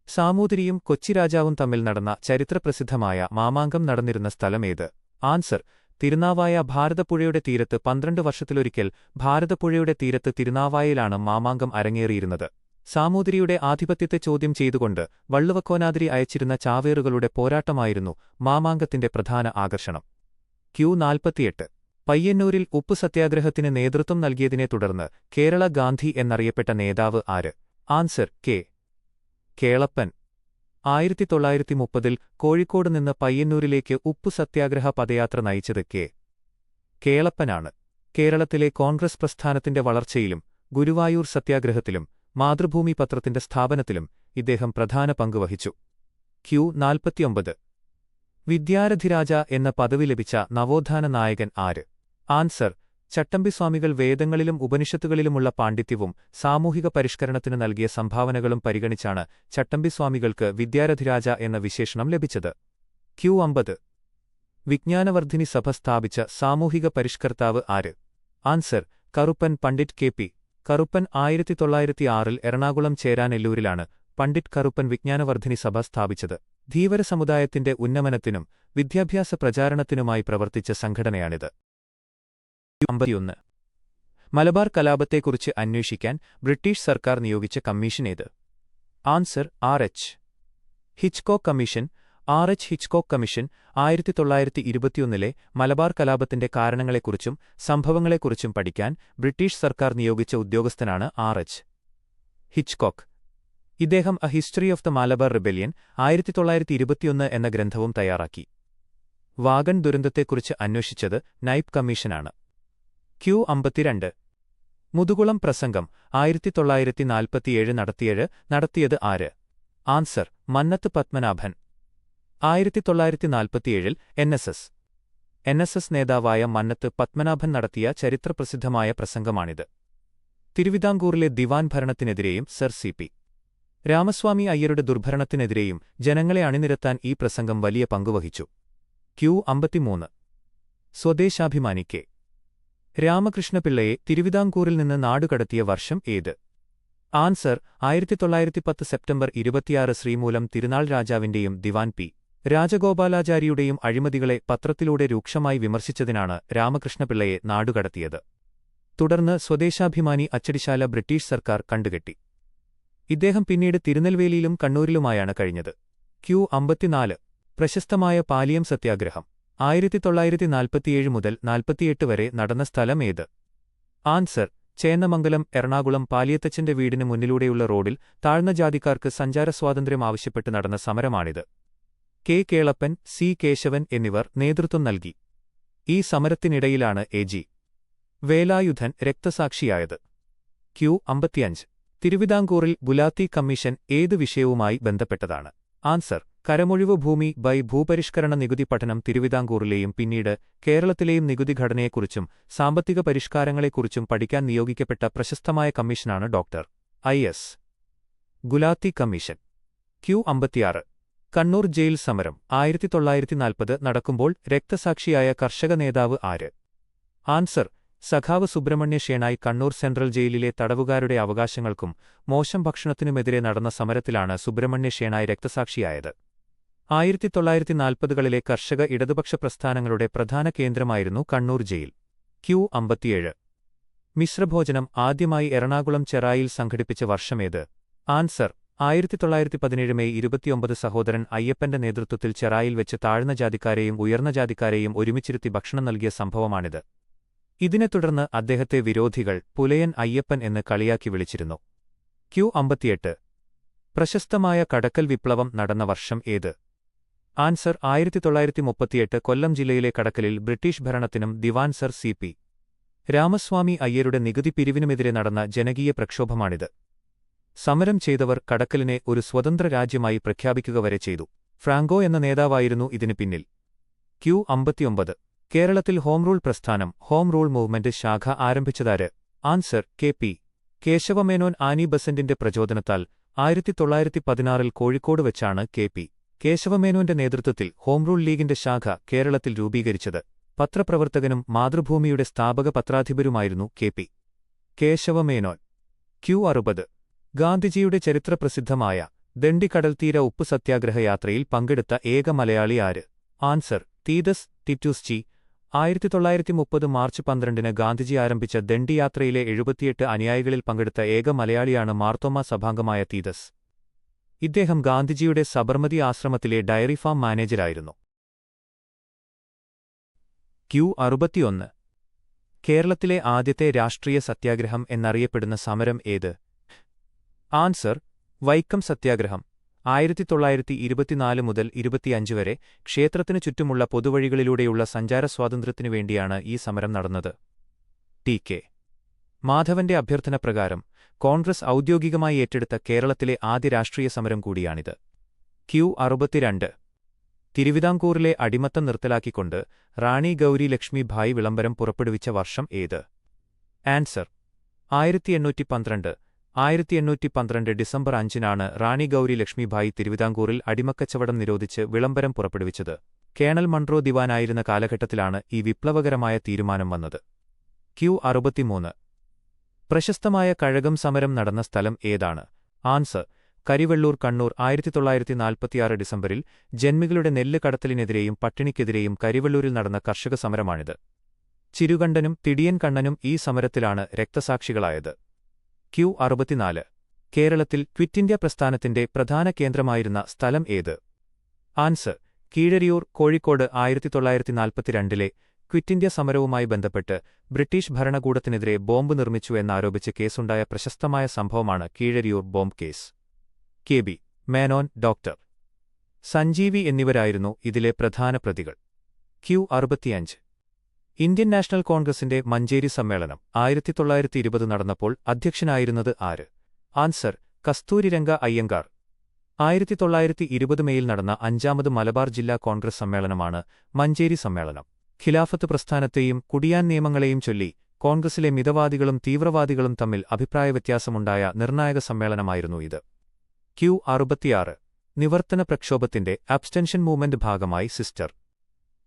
സാമൂതിരിയും കൊച്ചിരാജാവും തമ്മിൽ നടന്ന ചരിത്രപ്രസിദ്ധമായ മാമാങ്കം നടന്നിരുന്ന സ്ഥലമേത്? ആൻസർ: തിരുനാവായ. ഭാരതപ്പുഴയുടെ തീരത്ത് 12 വർഷത്തിലൊരിക്കൽ ഭാരതപ്പുഴയുടെ തീരത്ത് തിരുനാവായയിലാണ് മാമാങ്കം അരങ്ങേറിയിരുന്നത്. സാമൂതിരിയുടെ ആധിപത്യത്തെ ചോദ്യം ചെയ്തുകൊണ്ട് വള്ളുവക്കോനാതിരി അയച്ചിരുന്ന ചാവേറുകളുടെ പോരാട്ടമായിരുന്നു മാമാങ്കത്തിന്റെ പ്രധാന ആകർഷണം. Q48. പയ്യന്നൂരിൽ ഉപ്പു സത്യാഗ്രഹത്തിന് നേതൃത്വം നൽകിയതിനെ തുടർന്ന് കേരള ഗാന്ധി എന്നറിയപ്പെട്ട നേതാവ് ആര്? ആൻസർ: കേളപ്പൻ. 1930ൽ കോഴിക്കോട് നിന്ന് പയ്യന്നൂരിലേക്ക് ഉപ്പു സത്യാഗ്രഹ പദയാത്ര നയിച്ചത് കേളപ്പനാണ്. കേരളത്തിലെ കോൺഗ്രസ് പ്രസ്ഥാനത്തിന്റെ വളർച്ചയിലും ഗുരുവായൂർ സത്യാഗ്രഹത്തിലും മാതൃഭൂമി പത്രത്തിന്റെ സ്ഥാപനത്തിലും ഇദ്ദേഹം പ്രധാന പങ്കുവഹിച്ചു. Q49. വിദ്യാരഥിരാജ എന്ന പദവി ലഭിച്ച നവോത്ഥാന നായകൻ ആര്? ആൻസർ: ചട്ടമ്പിസ്വാമികൾ. വേദങ്ങളിലും ഉപനിഷത്തുകളിലുമുള്ള പാണ്ഡിത്യവും സാമൂഹിക പരിഷ്കരണത്തിന് നൽകിയ സംഭാവനകളും പരിഗണിച്ചാണ് ചട്ടമ്പിസ്വാമികൾക്ക് വിദ്യാരഥിരാജ എന്ന വിശേഷണം ലഭിച്ചത്. Q50. വിജ്ഞാനവർദ്ധിനി സഭ സ്ഥാപിച്ച സാമൂഹിക പരിഷ്കർത്താവ് ആര്? Answer: Karuppan. Pandit K. P. Karuppan. 1906ൽ എറണാകുളം ചേരാനെല്ലൂരിലാണ് പണ്ഡിറ്റ് കറുപ്പൻ വിജ്ഞാനവർദ്ധിനി സഭ സ്ഥാപിച്ചത്. ധീവര സമുദായത്തിന്റെ ഉന്നമനത്തിനും വിദ്യാഭ്യാസ പ്രചാരണത്തിനുമായി പ്രവർത്തിച്ച സംഘടനയാണിത്. Q51. മലബാർ കലാപത്തെക്കുറിച്ച് അന്വേഷിക്കാൻ ബ്രിട്ടീഷ് സർക്കാർ നിയോഗിച്ച കമ്മീഷൻ ഏത്? Answer: R.H. Hitchcock commission. R.H. Hitchcock commission 1921ലെ മലബാർ കലാപത്തിന്റെ കാരണങ്ങളെക്കുറിച്ചും സംഭവങ്ങളെക്കുറിച്ചും പഠിക്കാൻ ബ്രിട്ടീഷ് സർക്കാർ നിയോഗിച്ച ഉദ്യോഗസ്ഥനാണ് R.H. ഹിച്ച്കോക്ക്. ഇദ്ദേഹം a history of the Malabar rebellion 1921 എന്ന ഗ്രന്ഥവും തയ്യാറാക്കി. വാഗൺ ദുരന്തത്തെക്കുറിച്ച് അന്വേഷിച്ചത് നൈപ്പ് കമ്മീഷനാണ്. Q52. മുതുകുളം പ്രസംഗം 1947 നടത്തിയത് ആര്? ആൻസർ: മന്നത്ത് പത്മനാഭൻ. 1947ൽ NSS നേതാവായ മന്നത്ത് പത്മനാഭൻ നടത്തിയ ചരിത്രപ്രസിദ്ധമായ പ്രസംഗമാണിത്. തിരുവിതാംകൂറിലെ ദിവാൻ ഭരണത്തിനെതിരെയും സർ CP രാമസ്വാമി അയ്യരുടെ ദുർഭരണത്തിനെതിരെയും ജനങ്ങളെ അണിനിരത്താൻ ഈ പ്രസംഗം വലിയ പങ്കുവഹിച്ചു. Q53 Swadeshabhimani K. രാമകൃഷ്ണപിള്ളയെ തിരുവിതാംകൂറിൽ നിന്ന് നാടുകടത്തിയ വർഷം ഏത്? ആൻസർ 1910 സെപ്റ്റംബർ 26 ശ്രീമൂലം തിരുനാൾ രാജാവിന്റെയും ദിവാൻ പി. രാജഗോപാലാചാരിയുടെയും അഴിമതികളെ പത്രത്തിലൂടെ രൂക്ഷമായി വിമർശിച്ചതിനാണ് രാമകൃഷ്ണപിള്ളയെ നാടുകടത്തിയത്. തുടർന്ന് സ്വദേശാഭിമാനി അച്ചടിശാല ബ്രിട്ടീഷ് സർക്കാർ കണ്ടുകെട്ടി. ഇദ്ദേഹം പിന്നീട് തിരുനെൽവേലിയിലും കണ്ണൂരിലുമായാണ് കഴിഞ്ഞത്. Q54 പ്രശസ്തമായ പാലിയം സത്യാഗ്രഹം 1947 മുതൽ 48 വരെ നടന്ന സ്ഥലം ഏത്? ആൻസർ ചേന്നമംഗലം എറണാകുളം പാലിയത്തച്ഛന്റെ വീടിന് മുന്നിലൂടെയുള്ള റോഡിൽ താഴ്ന്ന ജാതിക്കാർക്ക് സഞ്ചാരസ്വാതന്ത്ര്യം ആവശ്യപ്പെട്ട് നടന്ന സമരമാണിത്. K. കേളപ്പൻ, C. കേശവൻ എന്നിവർ നേതൃത്വം നൽകി. ഈ സമരത്തിനിടയിലാണ് AG വേലായുധൻ രക്തസാക്ഷിയായത്. Q55 തിരുവിതാംകൂറിൽ ഗുലാത്തി കമ്മീഷൻ ഏത് വിഷയവുമായി ബന്ധപ്പെട്ടതാണ്? ആൻസർ കരമൊഴിവ് ഭൂമി ബൈ ഭൂപരിഷ്കരണ നികുതി പഠനം തിരുവിതാംകൂറിലെയും പിന്നീട് കേരളത്തിലെയും നികുതി ഘടനയെക്കുറിച്ചും സാമ്പത്തിക പരിഷ്കാരങ്ങളെക്കുറിച്ചും പഠിക്കാൻ നിയോഗിക്കപ്പെട്ട പ്രശസ്തമായ കമ്മീഷനാണ് doctor IS Gulati commission. Q56 Kannur jail സമരം 1940 നടക്കുമ്പോൾ രക്തസാക്ഷിയായ കർഷക നേതാവ് ആര്? ആൻസർ സഖാവ് സുബ്രഹ്മണ്യ ഷേണായി. കണ്ണൂർ സെൻട്രൽ ജയിലിലെ തടവുകാരുടെ അവകാശങ്ങൾക്കും മോശം ഭക്ഷണത്തിനുമെതിരെ നടന്ന സമരത്തിലാണ് സുബ്രഹ്മണ്യ ഷേണായി രക്തസാക്ഷിയായത്. 1940കളിലെ കർഷക ഇടതുപക്ഷ പ്രസ്ഥാനങ്ങളുടെ പ്രധാന കേന്ദ്രമായിരുന്നു കണ്ണൂർ ജയിൽ. Q57 മിശ്രഭോജനം ആദ്യമായി എറണാകുളം ചെറായിൽ സംഘടിപ്പിച്ച വർഷമേത്? ആൻസർ 1917 മെയ് 29 സഹോദരൻ അയ്യപ്പന്റെ നേതൃത്വത്തിൽ ചെറായിൽ വെച്ച് താഴ്ന്ന ജാതിക്കാരെയും ഉയർന്ന ജാതിക്കാരെയും ഒരുമിച്ചിരുത്തി ഭക്ഷണം നൽകിയ സംഭവമാണിത്. ഇതിനെ തുടർന്ന് അദ്ദേഹത്തെ വിരോധികൾ പുലയൻ അയ്യപ്പൻ എന്ന് കളിയാക്കി വിളിച്ചിരുന്നു. Q58 പ്രശസ്തമായ കടക്കൽ വിപ്ലവം നടന്ന വർഷം ഏത്? ആൻസർ 1938 കൊല്ലം ജില്ലയിലെ കടക്കലിൽ ബ്രിട്ടീഷ് ഭരണത്തിനും ദിവാൻ സർ CP രാമസ്വാമി അയ്യരുടെ നികുതി പിരിവിനുമെതിരെ നടന്ന ജനകീയ പ്രക്ഷോഭമാണിത്. സമരം ചെയ്തവർ കടക്കലിനെ ഒരു സ്വതന്ത്ര രാജ്യമായി പ്രഖ്യാപിക്കുക വരെ ചെയ്തു. ഫ്രാങ്കോ എന്ന നേതാവായിരുന്നു ഇതിന് പിന്നിൽ. Q59 കേരളത്തിൽ ഹോം റൂൾ പ്രസ്ഥാനം ഹോം റൂൾ മൂവ്മെന്റ് ശാഖ ആരംഭിച്ചതാര്? Answer KP Kesava Menon. ആനി ബസന്റിന്റെ പ്രചോദനത്താൽ 1916 കോഴിക്കോട് വെച്ചാണ് KP കേശവമേനോന്റെ നേതൃത്വത്തിൽ ഹോം റൂൾ ലീഗിന്റെ ശാഖ കേരളത്തിൽ രൂപീകരിച്ചത്. പത്രപ്രവർത്തകനും മാതൃഭൂമിയുടെ സ്ഥാപക പത്രാധിപരുമായിരുന്നു KP കേശവമേനോൻ. Q60 ഗാന്ധിജിയുടെ ചരിത്രപ്രസിദ്ധമായ ദണ്ഡി കടൽത്തീര ഉപ്പു സത്യാഗ്രഹ യാത്രയിൽ പങ്കെടുത്ത ഏക മലയാളി ആര്? ആൻസർ തീതസ് ടിറ്റൂസ് ചി. 1930 മാർച്ച് 12 ഗാന്ധിജി ആരംഭിച്ച ദണ്ഡി യാത്രയിലെ 78 അനുയായികളിൽ പങ്കെടുത്ത ഏക മലയാളിയാണ് മാർത്തോമാ സഭാംഗമായ തീതസ്. ഇദ്ദേഹം ഗാന്ധിജിയുടെ സബർമതി ആശ്രമത്തിലെ ഡയറി ഫാം മാനേജരായിരുന്നു. Q61 കേരളത്തിലെ ആദ്യത്തെ രാഷ്ട്രീയ സത്യാഗ്രഹം എന്നറിയപ്പെടുന്ന സമരം ഏത്? ആൻസർ വൈക്കം സത്യാഗ്രഹം 1924 മുതൽ 25 വരെ ക്ഷേത്രത്തിനു ചുറ്റുമുള്ള പൊതുവഴികളിലൂടെയുള്ള സഞ്ചാരസ്വാതന്ത്ര്യത്തിനു വേണ്ടിയാണ് ഈ സമരം നടന്നത്. TK മാധവന്റെ അഭ്യർത്ഥനപ്രകാരം കോൺഗ്രസ് ഔദ്യോഗികമായി ഏറ്റെടുത്ത കേരളത്തിലെ ആദ്യ രാഷ്ട്രീയ സമരം കൂടിയാണിത്. Q62 തിരുവിതാംകൂറിലെ അടിമത്തം നിർത്തലാക്കിക്കൊണ്ട് റാണി ഗൗരി ലക്ഷ്മി ഭായ് വിളംബരം പുറപ്പെടുവിച്ച വർഷം ഏത്? ആൻസർ 1812 1812 ഡിസംബർ 5 റാണി ഗൗരി ലക്ഷ്മിഭായി തിരുവിതാംകൂറിൽ അടിമക്കച്ചവടം നിരോധിച്ച് വിളംബരം പുറപ്പെടുവിച്ചത്. കേണൽ മൺട്രോ ദിവാനായിരുന്ന കാലഘട്ടത്തിലാണ് ഈ വിപ്ലവകരമായ തീരുമാനം വന്നത്. Q63 പ്രശസ്തമായ കഴകം സമരം നടന്ന സ്ഥലം ഏതാണ്? ആൻസർ കരിവെള്ളൂർ കണ്ണൂർ 1946 ഡിസംബറിൽ ജന്മികളുടെ നെല്ല് കടത്തലിനെതിരെയും പട്ടിണിക്കെതിരെയും കരിവെള്ളൂരിൽ നടന്ന കർഷക സമരമാണിത്. ചിരുകണ്ഠനും തിടിയൻ കണ്ണനും ഈ സമരത്തിലാണ് രക്തസാക്ഷികളായത്. Q64 കേരളത്തിൽ ക്വിറ്റ് ഇന്ത്യ പ്രസ്ഥാനത്തിന്റെ പ്രധാന കേന്ദ്രമായിരുന്ന സ്ഥലം ഏത്? Answer Keezhariyur Kozhikode. 1942 quit India സമരവുമായി ബന്ധപ്പെട്ട് ബ്രിട്ടീഷ് ഭരണകൂടത്തിനെതിരെ ബോംബ് നിർമ്മിച്ചു എന്നാരോപിച്ച് കേസുണ്ടായ പ്രശസ്തമായ സംഭവമാണ് Keezhariyur bomb case. KB Menon, doctor Sanjeevi എന്നിവരായിരുന്നു ഇതിലെ പ്രധാന പ്രതികൾ. Q65 ഇന്ത്യൻ നാഷണൽ കോൺഗ്രസിന്റെ മഞ്ചേരി സമ്മേളനം 1920 നടന്നപ്പോൾ അധ്യക്ഷനായിരുന്നത് ആര്? ആൻസർ കസ്തൂരിരംഗ അയ്യങ്കാർ. 1920 മെയിൽ നടന്ന 5ാമത് മലബാർ ജില്ലാ കോൺഗ്രസ് സമ്മേളനമാണ് മഞ്ചേരി സമ്മേളനം. ഖിലാഫത്ത് പ്രസ്ഥാനത്തെയും കുടിയാൻ നിയമങ്ങളെയും ചൊല്ലി കോൺഗ്രസിലെ മിതവാദികളും തീവ്രവാദികളും തമ്മിൽ അഭിപ്രായവ്യത്യാസമുണ്ടായ നിർണായക സമ്മേളനമായിരുന്നു ഇത്. Q66 നിവർത്തന പ്രക്ഷോഭത്തിന്റെ അബ്സ്റ്റൻഷൻ മൂവ്മെന്റ് ഭാഗമായി സിസ്റ്റർ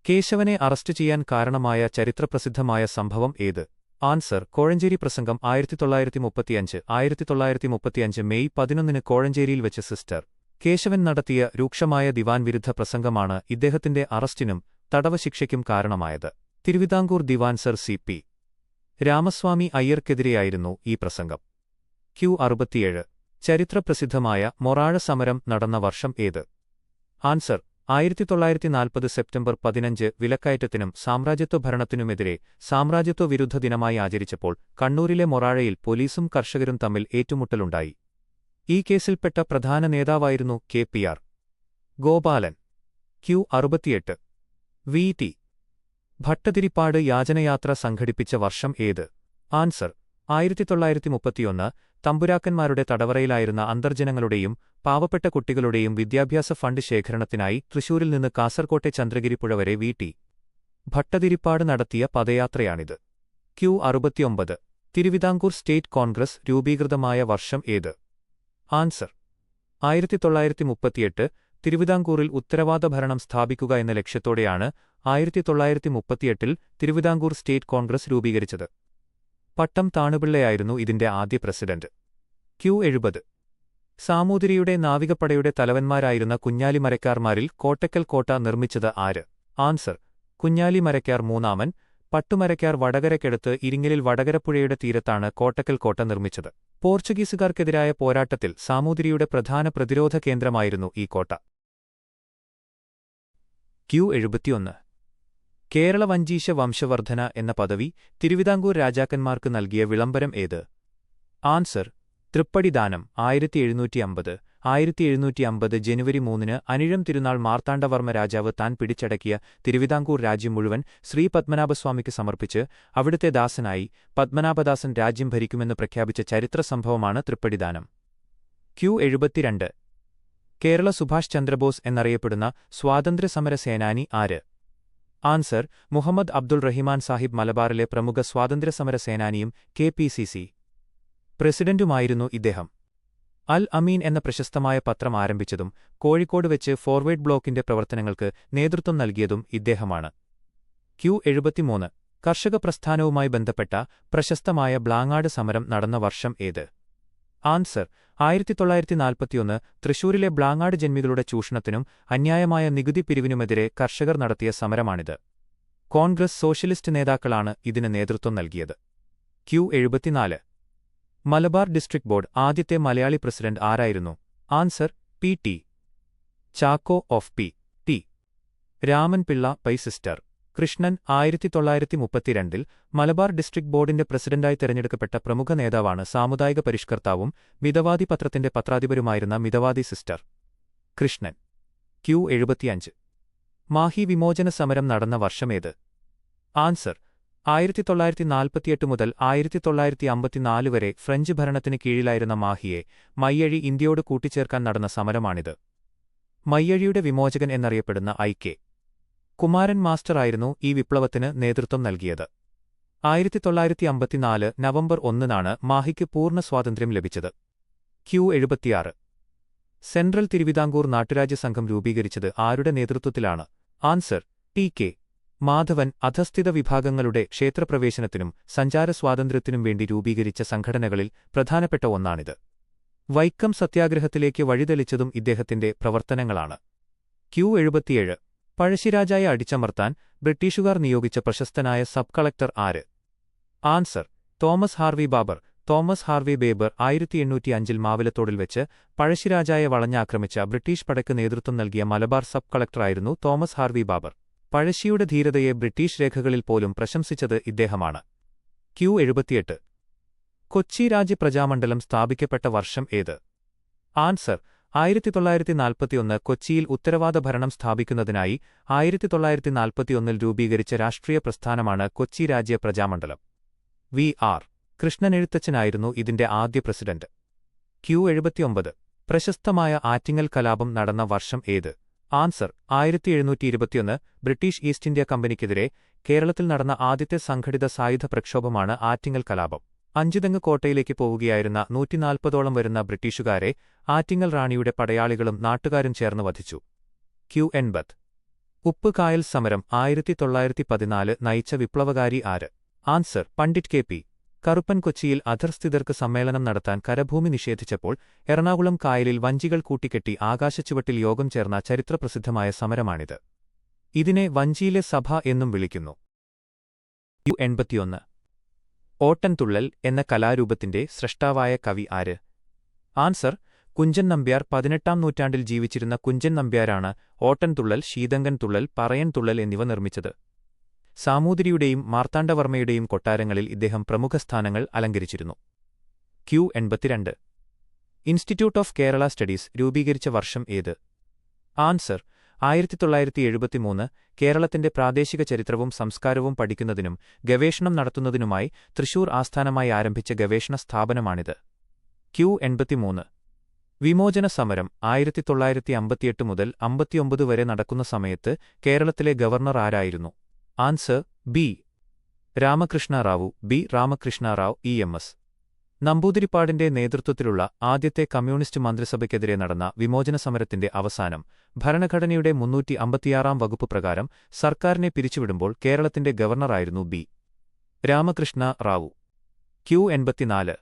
കേശവനെ അറസ്റ്റ് ചെയ്യാൻ കാരണമായ ചരിത്രപ്രസിദ്ധമായ സംഭവം ഏത്? ആൻസർ: കോഴഞ്ചേരി പ്രസംഗം. 1935 മെയ് 11 കോഴഞ്ചേരിയിൽ വെച്ച് സിസ്റ്റർ കേശവൻ നടത്തിയ രൂക്ഷമായ ദിവാൻ വിരുദ്ധ പ്രസംഗമാണ് ഇദ്ദേഹത്തിന്റെ അറസ്റ്റിനും തടവശിക്ഷയ്ക്കും കാരണമായത്. തിരുവിതാംകൂർ ദിവാൻ സർ C.P. രാമസ്വാമി അയ്യർക്കെതിരെയായിരുന്നു ഈ പ്രസംഗം. Q67 ചരിത്രപ്രസിദ്ധമായ മൊറാഴ സമരം നടന്ന വർഷം ഏത്? ആൻസർ: 1940 സെപ്റ്റംബർ 15 വിലക്കയറ്റത്തിനും സാമ്രാജ്യത്വ ഭരണത്തിനുമെതിരെ സാമ്രാജ്യത്വ വിരുദ്ധ ദിനമായി ആചരിച്ചപ്പോൾ കണ്ണൂരിലെ മൊറാഴയിൽ പോലീസും കർഷകരും തമ്മിൽ ഏറ്റുമുട്ടലുണ്ടായി. ഈ കേസിൽപ്പെട്ട പ്രധാന നേതാവായിരുന്നു K.P.R. Gopalan. Q68 V.T. Bhattathiripad യാചനയാത്ര സംഘടിപ്പിച്ച വർഷം ഏത്? ആൻസർ: 1931 തമ്പുരാക്കന്മാരുടെ തടവറയിലായിരുന്ന അന്തർജനങ്ങളുടെയും പാവപ്പെട്ട കുട്ടികളുടെയും വിദ്യാഭ്യാസ ഫണ്ട് ശേഖരണത്തിനായി തൃശൂരിൽ നിന്ന് കാസർകോട്ടെ ചന്ദ്രഗിരിപ്പുഴ വരെ V.T. ഭട്ടതിരിപ്പാട് നടത്തിയ പദയാത്രയാണിത്. Q69 തിരുവിതാംകൂർ സ്റ്റേറ്റ് കോൺഗ്രസ് രൂപീകൃതമായ വർഷം ഏത്? ആൻസർ: 1938 തിരുവിതാംകൂറിൽ ഉത്തരവാദ ഭരണം സ്ഥാപിക്കുക എന്ന ലക്ഷ്യത്തോടെയാണ് 1938 തിരുവിതാംകൂർ സ്റ്റേറ്റ് കോൺഗ്രസ് രൂപീകരിച്ചത്. പട്ടം താണുപിള്ളയായിരുന്നു ഇതിന്റെ ആദ്യ പ്രസിഡന്റ്. Q70 സാമൂതിരിയുടെ നാവികപ്പടയുടെ തലവന്മാരായിരുന്ന കുഞ്ഞാലി മരക്കാർമാരിൽ കോട്ടക്കൽ കോട്ട നിർമ്മിച്ചത് ആര്? ആൻസർ: കുഞ്ഞാലി മരക്കാർ മൂന്നാമൻ. പട്ടുമരക്കാർ വടകരയ്ക്കടുത്ത് ഇരിങ്ങലിൽ വടകരപ്പുഴയുടെ തീരത്താണ് കോട്ടക്കൽ കോട്ട നിർമ്മിച്ചത്. പോർച്ചുഗീസുകാർക്കെതിരായ പോരാട്ടത്തിൽ സാമൂതിരിയുടെ പ്രധാന പ്രതിരോധ കേന്ദ്രമായിരുന്നു ഈ കോട്ട. Q71 കേരള വഞ്ചീശ വംശവർധന എന്ന പദവി തിരുവിതാംകൂർ രാജാക്കന്മാർക്ക് നൽകിയ വിളംബരം ഏത്? ആൻസർ: തൃപ്പടിദാനം. 1750 ജനുവരി 3 അനിഴം തിരുനാൾ മാർത്താണ്ഡവർമ്മ രാജാവ് താൻ പിടിച്ചടക്കിയ തിരുവിതാംകൂർ രാജ്യം മുഴുവൻ ശ്രീ പത്മനാഭസ്വാമിക്ക് സമർപ്പിച്ച് അവിടുത്തെ ദാസനായി പത്മനാഭദാസൻ രാജ്യം ഭരിക്കുമെന്ന് പ്രഖ്യാപിച്ച ചരിത്ര സംഭവമാണ് തൃപ്പടിദാനം. Q72 കേരള സുഭാഷ് ചന്ദ്രബോസ് എന്നറിയപ്പെടുന്ന സ്വാതന്ത്ര്യസമര സേനാനി ആര്? ആൻസർ: മുഹമ്മദ് അബ്ദുൾ റഹിമാൻ സാഹിബ്. മലബാറിലെ പ്രമുഖ സ്വാതന്ത്ര്യസമര സേനാനിയും KPCC പ്രസിഡന്റുമായിരുന്നു ഇദ്ദേഹം. അൽ അമീൻ എന്ന പ്രശസ്തമായ പത്രം ആരംഭിച്ചതും കോഴിക്കോട് വെച്ച് ഫോർവേഡ് ബ്ലോക്കിന്റെ പ്രവർത്തനങ്ങൾക്ക് നേതൃത്വം നൽകിയതും ഇദ്ദേഹമാണ്. Q73 കർഷക പ്രസ്ഥാനവുമായി ബന്ധപ്പെട്ട പ്രശസ്തമായ ബ്ലാങ്ങാട് സമരം നടന്ന വർഷം ഏത്? ആൻസർ: 1941 തൃശൂരിലെ ബ്ലാങ്ങാട് ജന്മികളുടെ ചൂഷണത്തിനും അന്യായമായ നികുതി പിരിവിനുമെതിരെ കർഷകർ നടത്തിയ സമരമാണിത്. കോൺഗ്രസ് സോഷ്യലിസ്റ്റ് നേതാക്കളാണ് ഇതിന് നേതൃത്വം നൽകിയത്. Q74 മലബാർ ഡിസ്ട്രിക്ട് ബോർഡ് ആദ്യത്തെ മലയാളി പ്രസിഡന്റ് ആരായിരുന്നു? Answer: P.T. Chacko of P.T. Raman Pillai pi. Sister Krishnan. 1932 Malabar district ബോർഡിന്റെ പ്രസിഡന്റായി തെരഞ്ഞെടുക്കപ്പെട്ട പ്രമുഖ നേതാവാണ് സാമുദായിക പരിഷ്കർത്താവും മിതവാദി പത്രത്തിന്റെ പത്രാധിപരുമായിരുന്ന മിതവാദി സിസ്റ്റർ കൃഷ്ണൻ. Q75 മാഹി വിമോചന സമരം നടന്ന വർഷമേത്? ആൻസർ: 1948 മുതൽ 1954 വരെ ഫ്രഞ്ച് ഭരണത്തിന് കീഴിലായിരുന്ന മാഹിയെ മയ്യഴി ഇന്ത്യയോട് കൂട്ടിച്ചേർക്കാൻ നടന്ന സമരമാണിത്. മയ്യഴിയുടെ വിമോചകൻ എന്നറിയപ്പെടുന്ന I.K. കുമാരൻ മാസ്റ്ററായിരുന്നു ഈ വിപ്ലവത്തിന് നേതൃത്വം നൽകിയത്. 1954 നവംബർ 1 മാഹിക്ക് പൂർണ്ണ സ്വാതന്ത്ര്യം ലഭിച്ചത്. Q76 സെൻട്രൽ തിരുവിതാംകൂർ നാട്ടുരാജ്യ സംഘം രൂപീകരിച്ചത് ആരുടെ നേതൃത്വത്തിലാണ്? Answer: T.K. മാധവൻ. അധസ്ഥിത വിഭാഗങ്ങളുടെ ക്ഷേത്രപ്രവേശനത്തിനും സഞ്ചാര സ്വാതന്ത്ര്യത്തിനും വേണ്ടി രൂപീകരിച്ച സംഘടനകളിൽ പ്രധാനപ്പെട്ട ഒന്നാണിത്. വൈക്കം സത്യാഗ്രഹത്തിലേക്ക് വഴിതെളിച്ചതും ഇദ്ദേഹത്തിന്റെ പ്രവർത്തനങ്ങളാണ്. Q77 പഴശ്ശിരാജായെ അടിച്ചമർത്താൻ ബ്രിട്ടീഷുകാർ നിയോഗിച്ച പ്രശസ്തനായ സബ് കളക്ടർ ആര്? Answer: Thomas Harvey Baber. Thomas Harvey Baber 1805 മാവിലത്തോടിൽ വെച്ച് പഴശ്ശിരാജായെ വളഞ്ഞാക്രമിച്ച ബ്രിട്ടീഷ് പടയ്ക്ക് നേതൃത്വം നൽകിയ മലബാർ സബ് കളക്ടറായിരുന്നു തോമസ് ഹാർവി ബാബർ. പഴശ്ശിയുടെ ധീരതയെ ബ്രിട്ടീഷ് രേഖകളിൽ പോലും പ്രശംസിച്ചത് ഇദ്ദേഹമാണ്. Q78 കൊച്ചി രാജ്യ പ്രജാമണ്ഡലം സ്ഥാപിക്കപ്പെട്ട വർഷം ഏത്? ആൻസർ: 1941 കൊച്ചിയിൽ ഉത്തരവാദ ഭരണം സ്ഥാപിക്കുന്നതിനായി 1941 രൂപീകരിച്ച രാഷ്ട്രീയ പ്രസ്ഥാനമാണ് കൊച്ചി രാജ്യ പ്രജാമണ്ഡലം. V.R. കൃഷ്ണനെഴുത്തച്ഛനായിരുന്നു ഇതിന്റെ ആദ്യ പ്രസിഡന്റ്. Q79 പ്രശസ്തമായ ആറ്റിങ്ങൽ കലാപം നടന്ന വർഷം ഏത്? ആൻസർ 1721 ബ്രിട്ടീഷ് ഈസ്റ്റ് ഇന്ത്യാ കമ്പനിക്കെതിരെ കേരളത്തിൽ നടന്ന ആദ്യത്തെ സംഘടിത സായുധ പ്രക്ഷോഭമാണ് ആറ്റിങ്ങൽ കലാപം. അഞ്ചുതെങ്ങ് കോട്ടയിലേക്ക് പോവുകയായിരുന്ന 140ഓളം വരുന്ന ബ്രിട്ടീഷുകാരെ ആറ്റിങ്ങൽ റാണിയുടെ പടയാളികളും നാട്ടുകാരും ചേർന്ന് വധിച്ചു. Q80 ഉപ്പ് കായൽ സമരം 1914 നയിച്ച വിപ്ലവകാരി ആര്? Answer Pandit K P. കറുപ്പൻ. കൊച്ചിയിൽ അധർസ്ഥിതർക്ക് സമ്മേളനം നടത്താൻ കരഭൂമി നിഷേധിച്ചപ്പോൾ എറണാകുളം കായലിൽ വഞ്ചികൾ കൂട്ടിക്കെട്ടി ആകാശച്ചുവട്ടിൽ യോഗം ചേർന്ന ചരിത്രപ്രസിദ്ധമായ സമരമാണിത്. ഇതിനെ വഞ്ചിയിലെ സഭ എന്നും വിളിക്കുന്നു. Q81 ഓട്ടൻതുള്ളൽ എന്ന കലാരൂപത്തിന്റെ സ്രഷ്ടാവായ കവി ആര്? ആൻസർ കുഞ്ചൻ നമ്പ്യാർ. 18-ാം നൂറ്റാണ്ടിൽ ജീവിച്ചിരുന്ന കുഞ്ചൻ നമ്പ്യാരാണ് ഓട്ടൻതുള്ളൽ, ശീതങ്കൻ തുള്ളൽ, പറയൻ തുള്ളൽ എന്നിവ നിർമ്മിച്ചത്. സാമൂതിരിയുടെയും മാർത്താണ്ഡവർമ്മയുടെയും കൊട്ടാരങ്ങളിൽ ഇദ്ദേഹം പ്രമുഖ സ്ഥാനങ്ങൾ അലങ്കരിച്ചിരുന്നു. Q82 institute of Kerala studies രൂപീകരിച്ച വർഷം ഏത്? ആൻസർ 1973. കേരളത്തിന്റെ പ്രാദേശിക ചരിത്രവും സംസ്കാരവും പഠിക്കുന്നതിനും ഗവേഷണം നടത്തുന്നതിനുമായി തൃശൂർ ആസ്ഥാനമായി ആരംഭിച്ച ഗവേഷണ സ്ഥാപനമാണിത്. Q83 വിമോചന സമരം 1958 മുതൽ 59 വരെ നടക്കുന്ന സമയത്ത് കേരളത്തിലെ ഗവർണർ ആരായിരുന്നു? Answer B. Ramakrishna Rao. B. Ramakrishna Rao. EMS നമ്പൂതിരിപ്പാടിന്റെ നേതൃത്വത്തിലുള്ള ആദ്യത്തെ കമ്മ്യൂണിസ്റ്റ് മന്ത്രിസഭയ്ക്കെതിരെ നടന്ന വിമോചന സമരത്തിന്റെ അവസാനം ഭരണഘടനയുടെ 356-ാം വകുപ്പ് പ്രകാരം സർക്കാരിനെ പിരിച്ചുവിടുമ്പോൾ കേരളത്തിന്റെ ഗവർണറായിരുന്നു ബി. രാമകൃഷ്ണ റാവു. Q84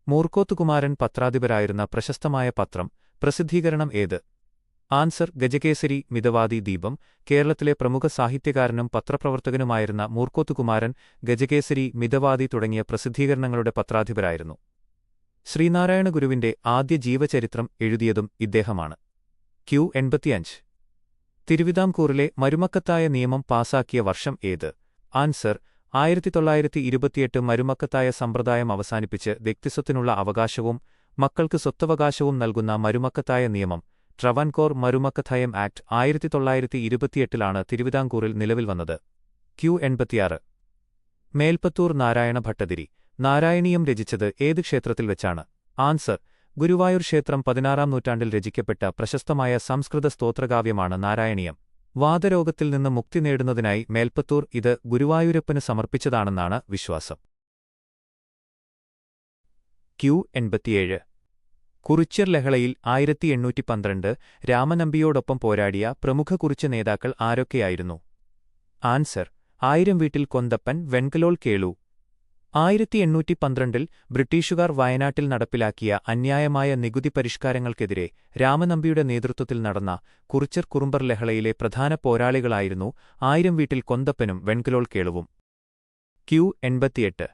മൂർക്കോത്തുകുമാരൻ പത്രാധിപരായിരുന്ന പ്രശസ്തമായ പത്രം പ്രസിദ്ധീകരണം ഏത്? ആൻസർ ഗജകേസരി. മിതവാദി ദീപം. കേരളത്തിലെ പ്രമുഖ സാഹിത്യകാരനും പത്രപ്രവർത്തകനുമായിരുന്ന മൂർക്കോത്തുകുമാരൻ ഗജകേസരി, മിതവാദി തുടങ്ങിയ പ്രസിദ്ധീകരണങ്ങളുടെ പത്രാധിപരായിരുന്നു. ശ്രീനാരായണ ഗുരുവിന്റെ ആദ്യ ജീവചരിത്രം എഴുതിയതും ഇദ്ദേഹമാണ്. Q85 തിരുവിതാംകൂറിലെ മരുമക്കത്തായ നിയമം പാസാക്കിയ വർഷം ഏത്? ആൻസർ 1928. മരുമക്കത്തായ സമ്പ്രദായം അവസാനിപ്പിച്ച് വ്യക്തിസ്വത്തിനുള്ള അവകാശവും മക്കൾക്ക് സ്വത്തവകാശവും നൽകുന്ന മരുമക്കത്തായ നിയമം ട്രവൻകോർ മരുമക്കത്തായം ആക്ട് 1928 തിരുവിതാംകൂറിൽ നിലവിൽ വന്നത്. Q86 മേൽപ്പത്തൂർ നാരായണ ഭട്ടതിരി നാരായണീയം രചിച്ചത് ഏത് ക്ഷേത്രത്തിൽ വെച്ചാണ്? ആൻസർ ഗുരുവായൂർ ക്ഷേത്രം. 16-ാം നൂറ്റാണ്ടിൽ രചിക്കപ്പെട്ട പ്രശസ്തമായ സംസ്കൃത സ്തോത്രകാവ്യമാണ് നാരായണീയം. വാതരോഗത്തിൽ നിന്ന് മുക്തി നേടുന്നതിനായി മേൽപ്പത്തൂർ ഇത് ഗുരുവായൂരപ്പന് സമർപ്പിച്ചതാണെന്നാണ് വിശ്വാസം. Q87 കുറിച്യർ ലഹളയിൽ 1812 രാമനമ്പിയോടൊപ്പം പോരാടിയ പ്രമുഖ കുറിച്യ നേതാക്കൾ ആരൊക്കെയായിരുന്നു? ആൻസർ 1000 വീട്ടിൽ കൊന്തപ്പൻ, വെൺകലോൾ കേളു. 1812 ബ്രിട്ടീഷുകാർ വയനാട്ടിൽ നടപ്പിലാക്കിയ അന്യായമായ നികുതി പരിഷ്കാരങ്ങൾക്കെതിരെ രാമനമ്പിയുടെ നേതൃത്വത്തിൽ നടന്ന കുറിച്യർ കുറുമ്പർ ലഹളയിലെ പ്രധാന പോരാളികളായിരുന്നു 1000 വീട്ടിൽ കൊന്തപ്പനും വെൺകലോൾ കേളുവും. Q88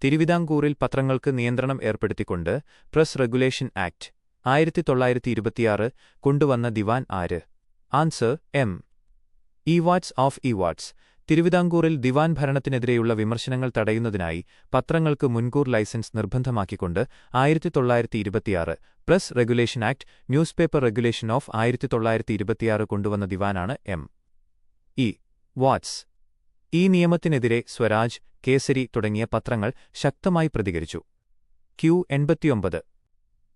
തിരുവിതാംകൂറിൽ പത്രങ്ങൾക്ക് നിയന്ത്രണം ഏർപ്പെടുത്തിക്കൊണ്ട് പ്രസ് റെഗുലേഷൻ ആക്ട് 1926 കൊണ്ടുവന്ന ദിവാൻ ആര്? Answer M. E Watts of E Watts. തിരുവിതാംകൂറിൽ ദിവാൻ ഭരണത്തിനെതിരെയുള്ള വിമർശനങ്ങൾ തടയുന്നതിനായി പത്രങ്ങൾക്ക് മുൻകൂർ ലൈസൻസ് നിർബന്ധമാക്കിക്കൊണ്ട് 1926 press regulation act, news paper regulation of 1926 കൊണ്ടുവന്ന ദിവാനാണ് എം. ഇ. വാട്സ്. ഈ നിയമത്തിനെതിരെ സ്വരാജ്, കേസരി തുടങ്ങിയ പത്രങ്ങൾ ശക്തമായി പ്രതികരിച്ചു. Q89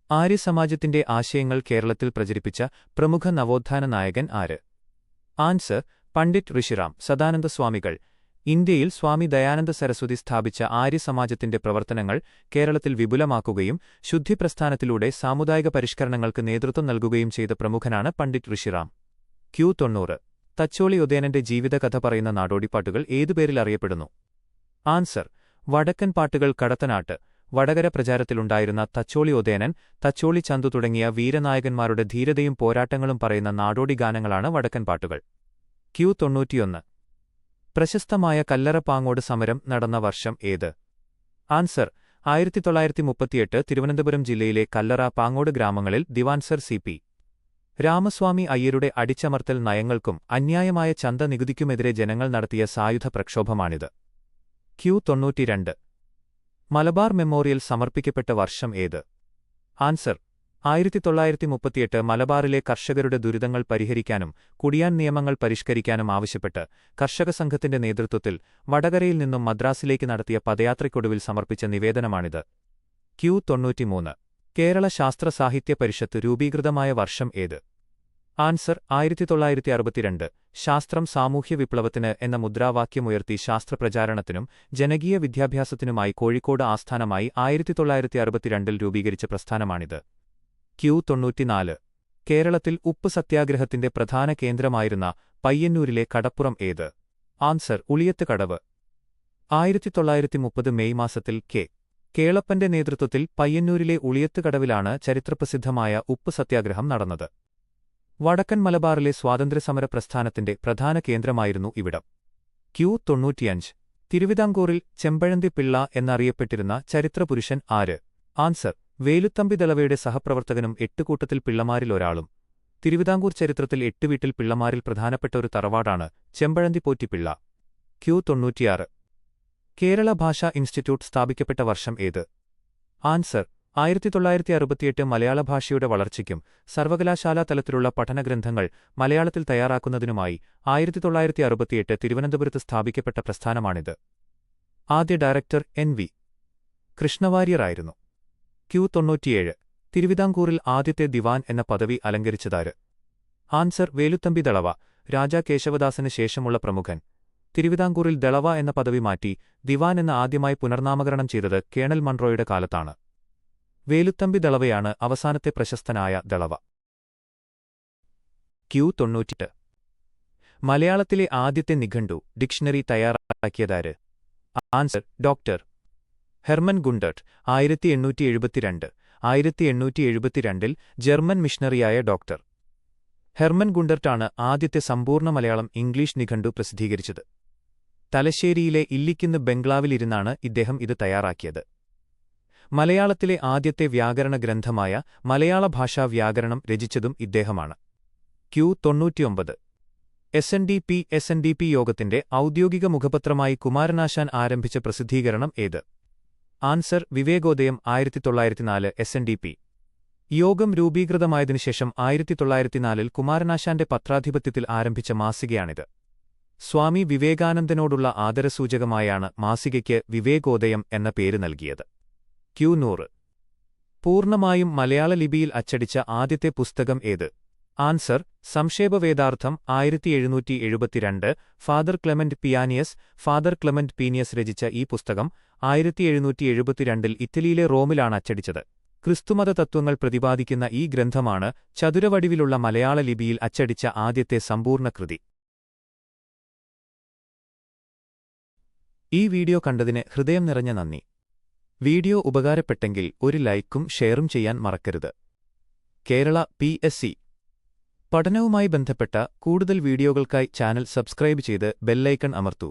ആര്യസമാജത്തിന്റെ ആശയങ്ങൾ കേരളത്തിൽ പ്രചരിപ്പിച്ച പ്രമുഖ നവോത്ഥാന നായകൻ ആര്? ആൻസർ പണ്ഡിറ്റ് ഋഷിറാം സദാനന്ദ സ്വാമികൾ. ഇന്ത്യയിൽ സ്വാമി ദയാനന്ദ സരസ്വതി സ്ഥാപിച്ച ആര്യസമാജത്തിന്റെ പ്രവർത്തനങ്ങൾ കേരളത്തിൽ വിപുലമാക്കുകയും ശുദ്ധിപ്രസ്ഥാനത്തിലൂടെ സാമുദായിക പരിഷ്കരണങ്ങൾക്ക് നേതൃത്വം നൽകുകയും ചെയ്ത പ്രമുഖനാണ് പണ്ഡിറ്റ് ഋഷിറാം. Q90 തച്ചോളി ഉദയനന്റെ ജീവിതകഥ പറയുന്ന നാടോടിപ്പാട്ടുകൾ ഏതുപേരിൽ അറിയപ്പെടുന്നു? ആൻസർ വടക്കൻ പാട്ടുകൾ. കടത്തനാട്ട് വടകര പ്രചാരത്തിലുണ്ടായിരുന്ന തച്ചോളി ഉദയനൻ, തച്ചോളി ചന്തു തുടങ്ങിയ വീരനായകന്മാരുടെ ധീരതയും പോരാട്ടങ്ങളും പറയുന്ന നാടോടി ഗാനങ്ങളാണ് വടക്കൻ പാട്ടുകൾ. Q91 പ്രശസ്തമായ കല്ലറപ്പാങ്ങോട് സമരം നടന്ന വർഷം ഏത്? ആൻസർ 1938 തിരുവനന്തപുരം ജില്ലയിലെ കല്ലറ, പാങ്ങോട് ഗ്രാമങ്ങളിൽ ദിവാൻ സർ CP രാമസ്വാമി അയ്യരുടെ അടിച്ചമർത്തൽ നയങ്ങൾക്കും അന്യായമായ ചന്ത നികുതിക്കുമെതിരെ ജനങ്ങൾ നടത്തിയ സായുധ പ്രക്ഷോഭമാണിത്. Q92 മലബാർ മെമ്മോറിയൽ സമർപ്പിക്കപ്പെട്ട വർഷം ഏത്? ആൻസർ 1938 മലബാറിലെ കർഷകരുടെ ദുരിതങ്ങൾ പരിഹരിക്കാനും കുടിയാൻ നിയമങ്ങൾ പരിഷ്കരിക്കാനും ആവശ്യപ്പെട്ട് കർഷക സംഘത്തിന്റെ നേതൃത്വത്തിൽ വടകരയിൽ നിന്നും മദ്രാസിലേക്ക് നടത്തിയ പദയാത്രയ്ക്കൊടുവിൽ സമർപ്പിച്ച നിവേദനമാണിത്. Q93 കേരള ശാസ്ത്ര സാഹിത്യ പരിഷത്ത് രൂപീകൃതമായ വർഷം ഏത്? ആൻസർ 1962. ശാസ്ത്രം സാമൂഹ്യ വിപ്ലവത്തിന് എന്ന മുദ്രാവാക്യമുയർത്തി ശാസ്ത്രപ്രചാരണത്തിനും ജനകീയ വിദ്യാഭ്യാസത്തിനുമായി കോഴിക്കോട് ആസ്ഥാനമായി 1962 രൂപീകരിച്ച പ്രസ്ഥാനമാണിത്. Q94. കേരളത്തിൽ ഉപ്പ് സത്യാഗ്രഹത്തിന്റെ പ്രധാന കേന്ദ്രമായിരുന്ന പയ്യന്നൂരിലെ കടപ്പുറം ഏത്? ആൻസർ ഉളിയത്ത് കടവ്. 1930 മെയ് മാസത്തിൽ കെ. കേളപ്പന്റെ നേതൃത്വത്തിൽ പയ്യന്നൂരിലെ ഉളിയത്ത് കടവിലാണ് ചരിത്രപ്രസിദ്ധമായ ഉപ്പ് സത്യാഗ്രഹം നടന്നത്. വടക്കൻ മലബാറിലെ സ്വാതന്ത്ര്യസമര പ്രസ്ഥാനത്തിന്റെ പ്രധാന കേന്ദ്രമായിരുന്നു ഇവിടം. Q95. തിരുവിതാംകൂറിൽ ചെമ്പഴന്തി പിള്ള എന്നറിയപ്പെട്ടിരുന്ന ചരിത്രപുരുഷൻ ആര്? ആൻസർ വേലുത്തമ്പി ദളവയുടെ സഹപ്രവർത്തകനും എട്ടുകൂട്ടത്തിൽ പിള്ളമാരിലൊരാളും. തിരുവിതാംകൂർ ചരിത്രത്തിൽ 8 വീട്ടിൽ പിള്ളമാരിൽ പ്രധാനപ്പെട്ട ഒരു തറവാടാണ് ചെമ്പഴന്തി പോറ്റിപ്പിള്ള. Q96. കേരള ഭാഷാ ഇൻസ്റ്റിറ്റ്യൂട്ട് സ്ഥാപിക്കപ്പെട്ട വർഷം ഏത്? ആൻസർ 1968. മലയാള ഭാഷയുടെ വളർച്ചയ്ക്കും സർവകലാശാലാ തലത്തിലുള്ള പഠനഗ്രന്ഥങ്ങൾ മലയാളത്തിൽ തയ്യാറാക്കുന്നതിനുമായി 1968 തിരുവനന്തപുരത്ത് സ്ഥാപിക്കപ്പെട്ട പ്രസ്ഥാനമാണിത്. ആദ്യ ഡയറക്ടർ NV കൃഷ്ണവാര്യരായിരുന്നു. Q97. തിരുവിതാംകൂറിൽ ആദ്യത്തെ ദിവാൻ എന്ന പദവി അലങ്കരിച്ചതാര്? ആൻസർ വേലുത്തമ്പി ദളവ. രാജാ കേശവദാസന് ശേഷമുള്ള പ്രമുഖൻ. തിരുവിതാംകൂറിൽ ദളവ എന്ന പദവി മാറ്റി ദിവാൻ എന്ന ആദ്യമായി പുനർനാമകരണം ചെയ്തത് കേണൽ മൺറോയുടെ കാലത്താണ്. വേലുത്തമ്പി ദളവയാണ് അവസാനത്തെ പ്രശസ്തനായ ദളവ. Q98. മലയാളത്തിലെ ആദ്യത്തെ നിഘണ്ടു ഡിക്ഷണറി തയ്യാറാക്കിയതാര്? Answer doctor Hermann Gundert. 1872. 1872 German മിഷണറിയായ ഡോക്ടർ ഹെർമൻ ഗുണ്ടർട്ടാണ് ആദ്യത്തെ സമ്പൂർണ്ണ മലയാളം ഇംഗ്ലീഷ് നിഘണ്ടു പ്രസിദ്ധീകരിച്ചത്. തലശ്ശേരിയിലെ ഇല്ലിക്കുന്ന് ബംഗ്ലാവിലിരുന്നാണ് ഇദ്ദേഹം ഇത് തയ്യാറാക്കിയത്. മലയാളത്തിലെ ആദ്യത്തെ വ്യാകരണ ഗ്രന്ഥമായ മലയാള ഭാഷാ വ്യാകരണം രചിച്ചതും ഇദ്ദേഹമാണ്. Q99. SNDP യോഗത്തിന്റെ ഔദ്യോഗിക മുഖപത്രമായി കുമാരനാശാൻ ആരംഭിച്ച പ്രസിദ്ധീകരണം ഏത്? ആൻസർ വിവേകോദയം. 1904 SNDP യോഗം രൂപീകൃതമായതിനുശേഷം 1904 കുമാരനാശാന്റെ പത്രാധിപത്യത്തിൽ ആരംഭിച്ച മാസികയാണിത്. സ്വാമി വിവേകാനന്ദനോടുള്ള ആദരസൂചകമായാണ് മാസികയ്ക്ക് വിവേകോദയം എന്ന പേര് നൽകിയത്. Q100. പൂർണ്ണമായും മലയാള ലിപിയിൽ അച്ചടിച്ച ആദ്യത്തെ പുസ്തകം ഏത്? ആൻസർ സംക്ഷേപവേദാർത്ഥം. 1772 ഫാദർ ക്ലെമന്റ് പീനിയസ് രചിച്ച ഈ പുസ്തകം 1772 ഇറ്റലിയിലെ റോമിലാണ് അച്ചടിച്ചത്. ക്രിസ്തുമത തത്വങ്ങൾ പ്രതിപാദിക്കുന്ന ഈ ഗ്രന്ഥമാണ് ചതുരവടിവിലുള്ള മലയാള ലിപിയിൽ അച്ചടിച്ച ആദ്യത്തെ സമ്പൂർണ്ണ കൃതി. ഈ വീഡിയോ കണ്ടതിന് ഹൃദയം നിറഞ്ഞ നന്ദി. വീഡിയോ ഉപകാരപ്പെട്ടെങ്കിൽ ഒരു ലൈക്കും ഷെയറും ചെയ്യാൻ മറക്കരുത്. കേരള PSC പഠനവുമായി ബന്ധപ്പെട്ട കൂടുതൽ വീഡിയോകൾക്കായി ചാനൽ സബ്സ്ക്രൈബ് ചെയ്ത് ബെല്ലൈക്കൺ അമർത്തൂ.